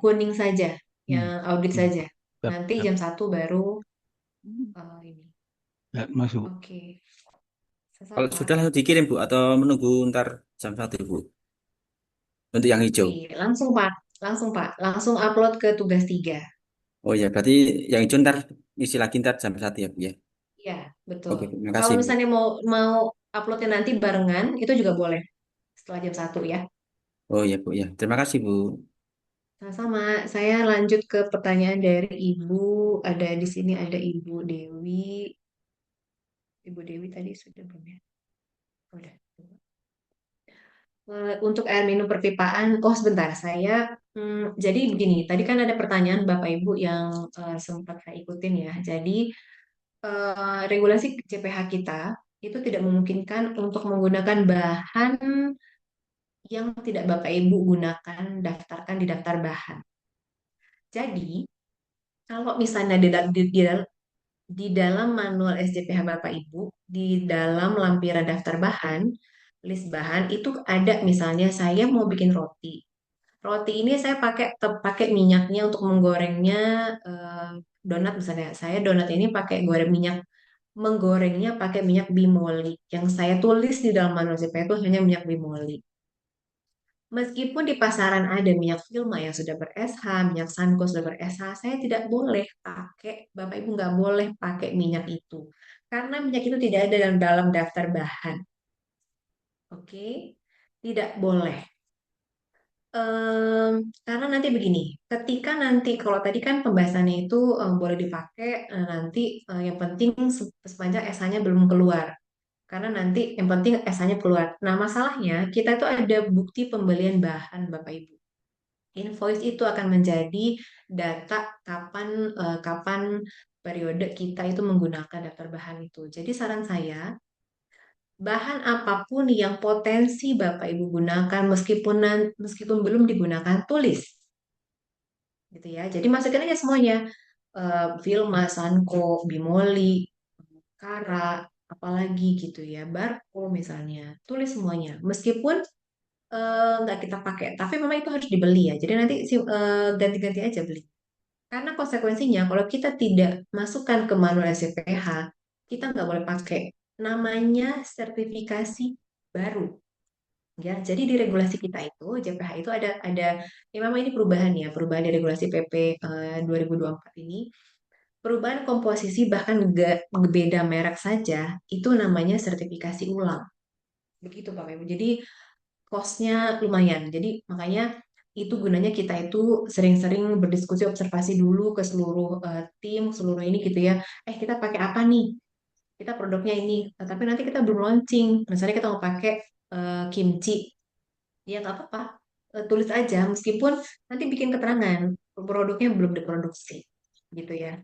kuning saja, yang audit saja. Siap, Nanti siap. jam 1 baru ini. Ya, masuk. Oke, selesai Kalau Pak. sudah langsung dikirim Bu atau menunggu ntar jam 1 Bu untuk yang hijau. Iya, langsung Pak. Langsung Pak. Langsung upload ke tugas 3. Oh ya, berarti yang hijau ntar isi lagi ntar jam 1 ya Bu ya. Iya, betul. Oke, terima Kalau kasih Bu. misalnya mau uploadnya nanti barengan, itu juga boleh setelah jam 1 ya. Oh ya Bu ya, terima kasih Bu. Sama-sama, saya lanjut ke pertanyaan dari Ibu. Ada di sini ada Ibu Dewi. Ibu Dewi tadi sudah belum ya? Udah. Untuk air minum perpipaan, oh sebentar, jadi begini, tadi kan ada pertanyaan Bapak Ibu yang sempat saya ikutin ya. Jadi regulasi CPH kita itu tidak memungkinkan untuk menggunakan bahan yang tidak Bapak Ibu gunakan, daftarkan di daftar bahan. Jadi, kalau misalnya di dalam manual SJPH Bapak Ibu, di dalam lampiran daftar bahan, list bahan itu ada misalnya saya mau bikin roti. Roti ini saya pakai minyaknya untuk menggorengnya donat misalnya. Saya donat ini pakai goreng minyak menggorengnya pakai minyak bimoli. Yang saya tulis di dalam manual SJPH itu hanya minyak bimoli. Meskipun di pasaran ada minyak Vilma yang sudah ber-SH, minyak Sanko sudah ber-SH, saya tidak boleh pakai, Bapak Ibu nggak boleh pakai minyak itu. Karena minyak itu tidak ada dalam daftar bahan. Oke, tidak boleh. Karena nanti begini, ketika nanti, kalau tadi kan pembahasannya itu boleh dipakai nanti yang penting sepanjang SH-nya belum keluar. Karena nanti yang penting SH-nya keluar. Nah, masalahnya kita itu ada bukti pembelian bahan, Bapak Ibu. Invoice itu akan menjadi data kapan periode kita itu menggunakan daftar bahan itu. Jadi saran saya, bahan apapun yang potensi Bapak Ibu gunakan meskipun belum digunakan, tulis gitu ya. Jadi masukin aja semuanya. Vilma, Sanko, Bimoli, Kara, apalagi gitu ya, Barco misalnya. Tulis semuanya. Meskipun nggak kita pakai, tapi memang itu harus dibeli ya. Jadi nanti ganti-ganti aja beli. Karena konsekuensinya kalau kita tidak masukkan ke manual SCPH, kita nggak boleh pakai namanya sertifikasi baru. Ya, jadi di regulasi kita itu JPH itu ada ya memang ini perubahan ya, perubahan di regulasi PP 2024 ini. Perubahan komposisi bahkan beda merek saja itu namanya sertifikasi ulang. Begitu Bapak Ibu. Jadi cost-nya lumayan. Jadi makanya itu gunanya kita itu sering-sering berdiskusi observasi dulu ke seluruh tim, seluruh ini gitu ya. Kita pakai apa nih? Kita produknya ini. Tapi nanti kita belum launching. Misalnya kita mau pakai kimchi. Ya nggak apa-apa. Tulis aja meskipun nanti bikin keterangan produknya belum diproduksi. Gitu ya.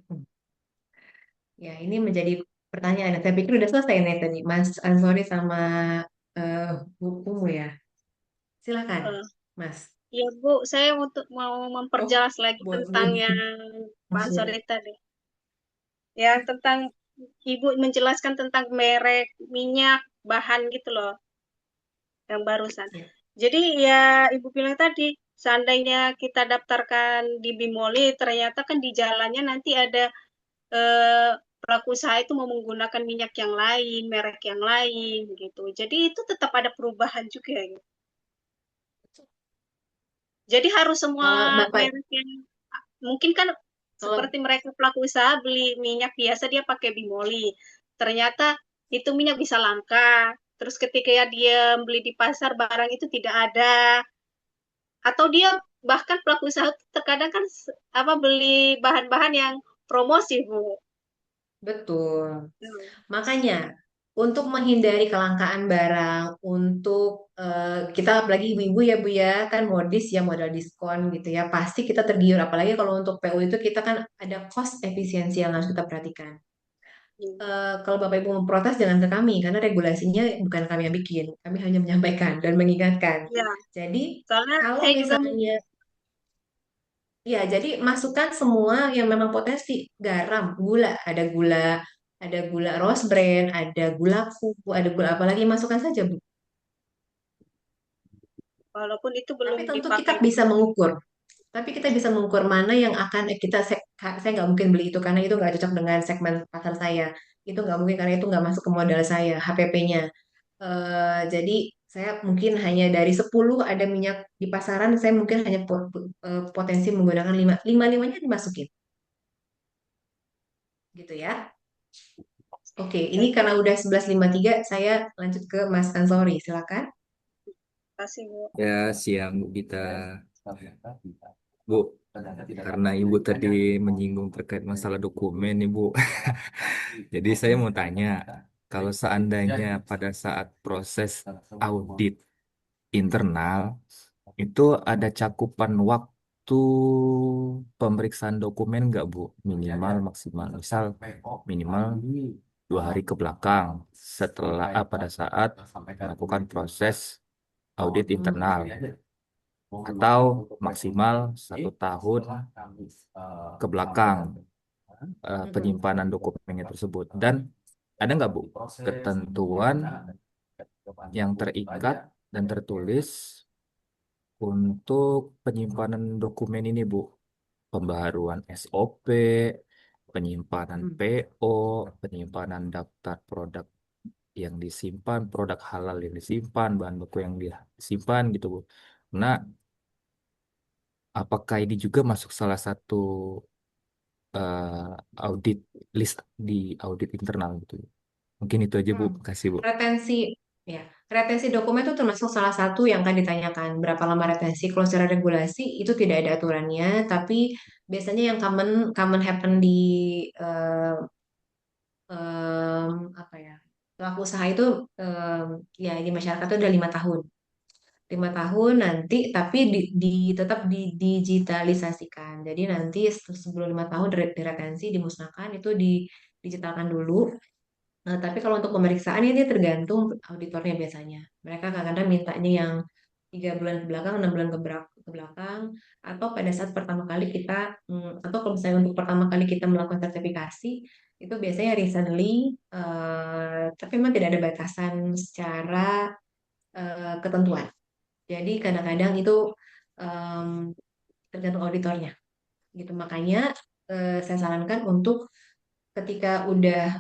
Ya, ini menjadi pertanyaan. Saya pikir udah selesai nih tadi, Mas Ansori sama bukumu ya. Silakan, Eh, Mas. Ya Bu, saya mau memperjelas lagi tentang Belum. yang Pak Ansori tadi. Yang tentang Ibu menjelaskan tentang merek minyak, bahan gitu loh, yang barusan. Ya. Jadi ya Ibu bilang tadi, seandainya kita daftarkan di Bimoli, ternyata kan di jalannya nanti ada pelaku usaha itu mau menggunakan minyak yang lain, merek yang lain gitu. Jadi itu tetap ada perubahan juga gitu. Jadi harus semua Kalau Bapak, merek yang mungkin kan kalau seperti mereka pelaku usaha beli minyak biasa dia pakai Bimoli. Ternyata itu minyak bisa langka. Terus ketika ya dia beli di pasar barang itu tidak ada. Atau dia bahkan pelaku usaha terkadang kan beli bahan-bahan yang promosi, Bu. betul. Hmm. Makanya untuk menghindari kelangkaan barang, untuk kita apalagi ibu-ibu ya Bu ya, kan modis ya modal diskon gitu ya, pasti kita tergiur. Apalagi kalau untuk PU itu kita kan ada cost efisiensi yang harus kita perhatikan. Kalau Bapak Ibu memprotes jangan ke kami karena regulasinya bukan kami yang bikin, kami hanya menyampaikan dan mengingatkan. Ya, Jadi soalnya kalau saya juga misalnya ya, jadi masukkan semua yang memang potensi garam, ada gula rose brand, ada gula kuku, ada gula apa lagi masukkan saja Bu. walaupun itu Tapi belum tentu kita dipakai. bisa mengukur. Tapi kita bisa mengukur mana yang akan saya nggak mungkin beli itu karena itu nggak cocok dengan segmen pasar saya. Itu nggak mungkin karena itu nggak masuk ke modal saya, HPP-nya. Jadi saya mungkin hanya dari 10 ada minyak di pasaran, saya mungkin hanya potensi menggunakan 5. 5-5-nya dimasukin. Gitu ya. Oke, ini karena udah 11.53, saya lanjut ke Mas Ansori. Silakan. Terima kasih, Bu. Ya, siang Bu Gita. Bu, karena Ibu tadi menyinggung terkait masalah dokumen, Ibu. Jadi saya mau tanya, kalau seandainya pada saat proses audit internal, itu ada cakupan waktu pemeriksaan dokumen nggak Bu? Minimal, maksimal. Misal minimal 2 hari ke belakang setelah pada saat melakukan proses audit internal atau maksimal 1 tahun ke belakang penyimpanan dokumennya tersebut. Dan ada nggak Bu ketentuan yang terikat dan tertulis untuk penyimpanan dokumen ini Bu? Pembaharuan SOP, penyimpanan PO, penyimpanan daftar produk yang disimpan, produk halal yang disimpan, bahan baku yang disimpan gitu Bu. Nah, apakah ini juga masuk salah satu audit list di audit internal gitu? Mungkin itu aja Bu. Kasih Bu. Retensi ya, retensi dokumen itu termasuk salah satu yang akan ditanyakan berapa lama retensi. Kalau secara regulasi itu tidak ada aturannya, tapi biasanya yang common common happen di eh, apa ya pelaku usaha itu ya di masyarakat itu udah 5 tahun. 5 tahun nanti, tapi tetap didigitalisasikan. Jadi nanti sebelum 5 tahun diretensi, dimusnahkan, itu digitalkan dulu. Nah, tapi kalau untuk pemeriksaan ini tergantung auditornya biasanya. Mereka kadang-kadang mintanya yang 3 bulan ke belakang, 6 bulan ke belakang, atau pada saat pertama kali kita, atau kalau misalnya untuk pertama kali kita melakukan sertifikasi, itu biasanya recently, tapi memang tidak ada batasan secara ketentuan. Jadi kadang-kadang itu em, tergantung auditornya, gitu. Makanya saya sarankan untuk ketika udah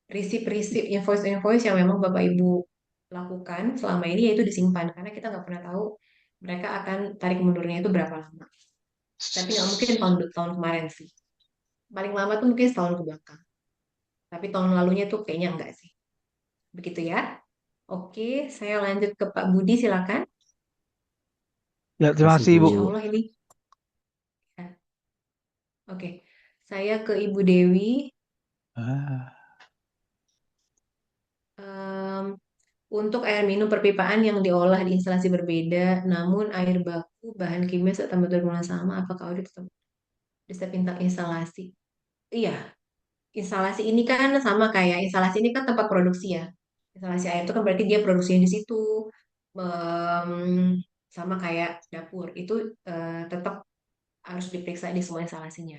receipt invoice yang memang Bapak Ibu lakukan selama ini, yaitu disimpan karena kita nggak pernah tahu mereka akan tarik mundurnya itu berapa lama. Tapi nggak mungkin tahun kemarin sih. Paling lama tuh mungkin setahun ke belakang. Tapi tahun lalunya tuh kayaknya enggak sih. Begitu ya. Oke, saya lanjut ke Pak Budi, silakan. Ya, terima kasih Ibu. Insya Allah ini. Ya. Oke, saya ke Ibu Dewi. Em, untuk air minum perpipaan yang diolah di instalasi berbeda, namun air baku, bahan kimia serta metode pengolahan sama, apakah audit tetap di setiap bintang instalasi? Iya, instalasi ini kan sama kayak instalasi ini kan tempat produksi ya. Instalasi air itu kan berarti dia produksinya di situ. Sama kayak dapur itu tetap harus diperiksa di semua instalasinya.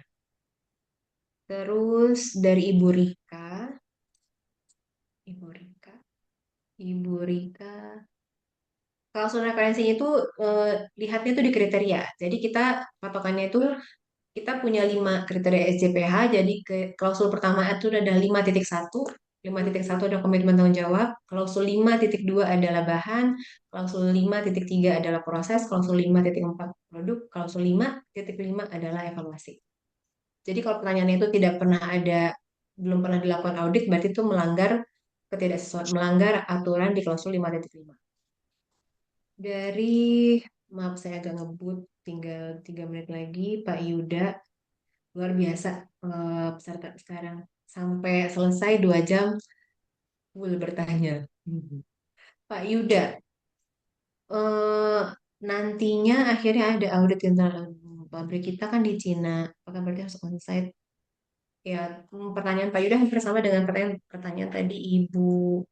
Terus dari Ibu Rika, Ibu Rika, Ibu Rika. Klausul referensinya itu lihatnya itu di kriteria. Jadi kita patokannya itu kita punya 5 kriteria SJPH. Jadi klausul pertama itu ada 5.1. 5.1 adalah komitmen tanggung jawab. Klausul 5.2 adalah bahan. Klausul 5.3 adalah proses. Klausul 5.4 produk. Klausul 5.5 adalah evaluasi. Jadi kalau pertanyaannya itu belum pernah dilakukan audit, berarti itu melanggar aturan di klausul 5.5. Dari, maaf saya agak ngebut, tinggal 3 menit lagi, Pak Yuda, luar biasa peserta sekarang. Sampai selesai 2 jam, full bertanya. Pak Yuda, nantinya akhirnya ada audit internal pabrik kita kan di Cina, apakah berarti harus onsite? Ya, pertanyaan Pak Yuda hampir sama dengan pertanyaan tadi Ibu.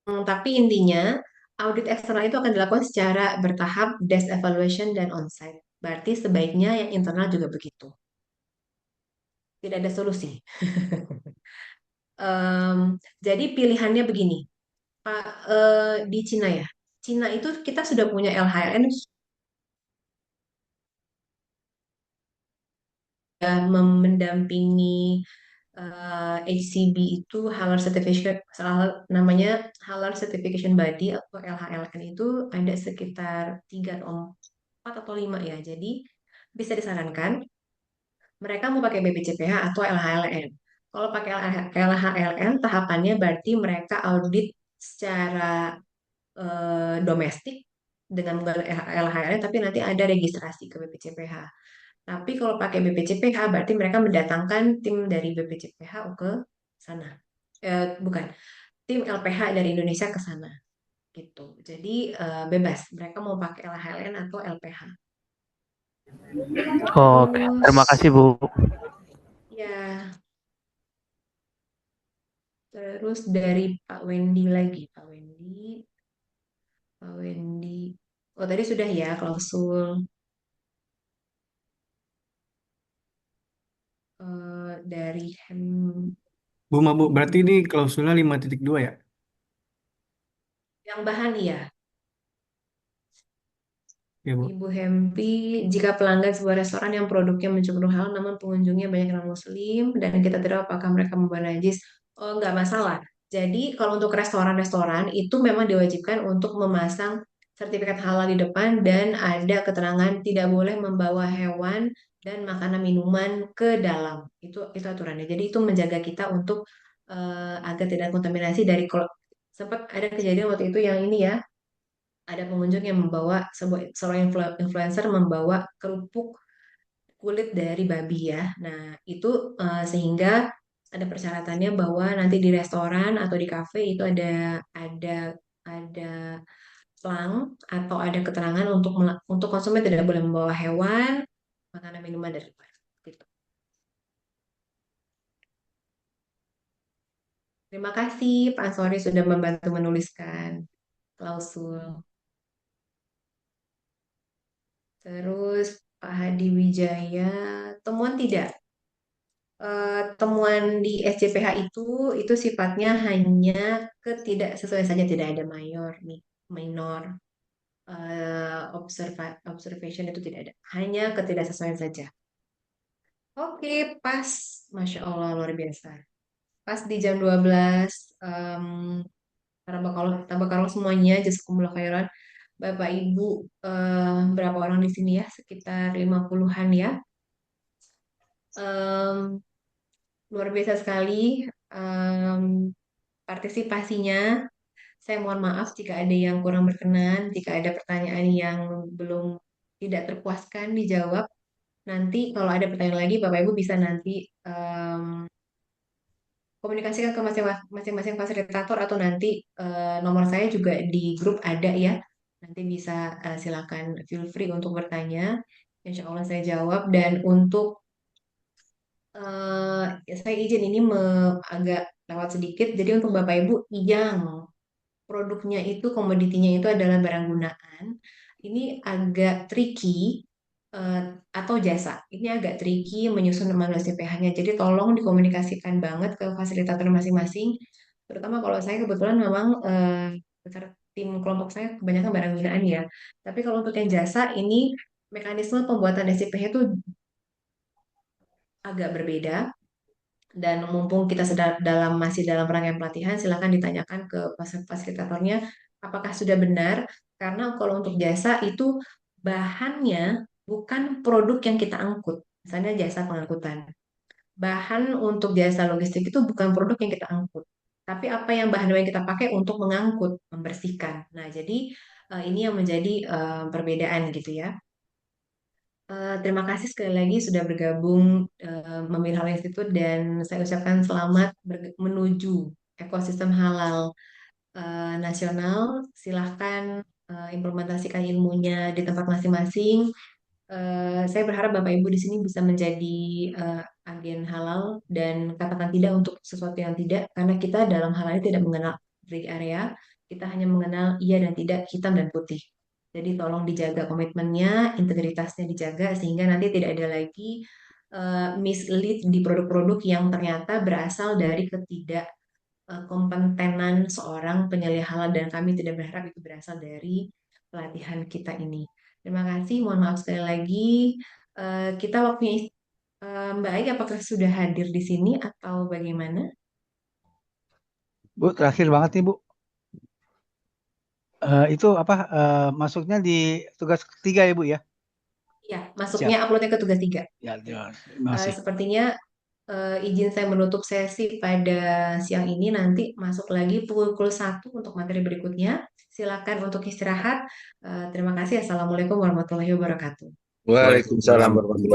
Tapi intinya, audit eksternal itu akan dilakukan secara bertahap, desk evaluation, dan onsite. Berarti sebaiknya yang internal juga begitu. Tidak ada solusi. Jadi pilihannya begini, Pak, di Cina ya. Cina itu kita sudah punya LHRN mendampingi HCB itu Halal Certification, namanya Halal Certification Body atau LHLN itu ada sekitar 3 atau 4 atau 5 ya. Jadi bisa disarankan mereka mau pakai BPCPH atau LHLN. Kalau pakai LHLN tahapannya berarti mereka audit secara domestik dengan menggunakan LHLN, tapi nanti ada registrasi ke BPCPH. Tapi kalau pakai BPCPH berarti mereka mendatangkan tim dari BPCPH ke sana. Bukan, tim LPH dari Indonesia ke sana. Gitu. Jadi bebas, mereka mau pakai LHLN atau LPH. Oke, terima kasih Bu. Ya. Terus dari Pak Wendy lagi, Pak Wendy. Oh, tadi sudah ya klausul. Dari Bu, berarti ini klausulnya 5.2 ya? yang bahan iya. Ya, Bu. Ibu Hempi, jika pelanggan sebuah restoran yang produknya mencakup halal namun pengunjungnya banyak orang muslim dan kita tidak tahu apakah mereka membawa najis, oh nggak masalah. Jadi kalau untuk restoran-restoran itu memang diwajibkan untuk memasang sertifikat halal di depan dan ada keterangan tidak boleh membawa hewan dan makanan minuman ke dalam. Itu aturannya. Jadi itu menjaga kita untuk agar tidak kontaminasi dari sempat ada kejadian waktu itu yang ini ya, ada pengunjung yang membawa seorang influencer membawa kerupuk kulit dari babi ya. Nah, itu sehingga ada persyaratannya bahwa nanti di restoran atau di kafe itu ada plang atau ada keterangan untuk konsumen tidak boleh membawa hewan, makanan minuman dari luar. Gitu. Terima kasih Pak Ansori sudah membantu menuliskan klausul. Terus Pak Hadi Wijaya, temuan tidak? Temuan di SCPH itu sifatnya hanya ketidaksesuaian saja, tidak ada minor observation itu tidak ada, hanya ketidaksesuaian saja. Oke, pas, Masya Allah luar biasa. Pas di jam 12, tabarakallah semuanya, jazakumullah khairan. Bapak Ibu, berapa orang di sini ya? Sekitar 50-an ya. Luar biasa sekali partisipasinya. Saya mohon maaf jika ada yang kurang berkenan, jika ada pertanyaan yang belum tidak terpuaskan dijawab. Nanti kalau ada pertanyaan lagi, Bapak Ibu bisa nanti komunikasikan ke masing-masing fasilitator atau nanti nomor saya juga di grup ada ya. Nanti bisa silakan feel free untuk bertanya. Insya Allah saya jawab. Dan untuk saya izin ini agak lewat sedikit. Jadi untuk Bapak Ibu yang produknya itu komoditinya itu adalah barang gunaan, ini agak tricky atau jasa. Ini agak tricky menyusun manual CPH-nya. Jadi tolong dikomunikasikan banget ke fasilitator masing-masing. Terutama kalau saya kebetulan memang besar tim kelompok saya kebanyakan barang gunaan ya. Tapi kalau untuk yang jasa ini mekanisme pembuatan SCPH itu agak berbeda. Dan mumpung kita masih dalam rangkaian pelatihan, silakan ditanyakan ke fasilitatornya apakah sudah benar. Karena kalau untuk jasa itu bahannya bukan produk yang kita angkut. Misalnya jasa pengangkutan. Bahan untuk jasa logistik itu bukan produk yang kita angkut. Tapi apa yang bahan yang kita pakai untuk mengangkut, membersihkan. Nah, jadi ini yang menjadi perbedaan gitu ya. Terima kasih sekali lagi sudah bergabung memilih Halal Institute dan saya ucapkan selamat menuju ekosistem halal nasional. Silahkan implementasikan ilmunya di tempat masing-masing. Saya berharap Bapak Ibu di sini bisa menjadi agen halal dan katakan tidak untuk sesuatu yang tidak, karena kita dalam hal ini tidak mengenal gray area, kita hanya mengenal iya dan tidak, hitam dan putih. Jadi tolong dijaga komitmennya, integritasnya dijaga sehingga nanti tidak ada lagi mislead di produk-produk yang ternyata berasal dari ketidakkompetenan seorang penyelia halal, dan kami tidak berharap itu berasal dari pelatihan kita ini. Terima kasih, mohon maaf sekali lagi. Kita waktunya Mbak Ai, apakah sudah hadir di sini atau bagaimana? Bu, terakhir banget nih Bu. Itu apa masuknya di tugas ketiga ya Bu ya? Ya, masuknya uploadnya ke tugas 3. Ya, terima kasih. Sepertinya izin saya menutup sesi pada siang ini, nanti masuk lagi pukul 1 untuk materi berikutnya. Silakan untuk istirahat. Terima kasih. Assalamualaikum warahmatullahi wabarakatuh. Waalaikumsalam warahmatullahi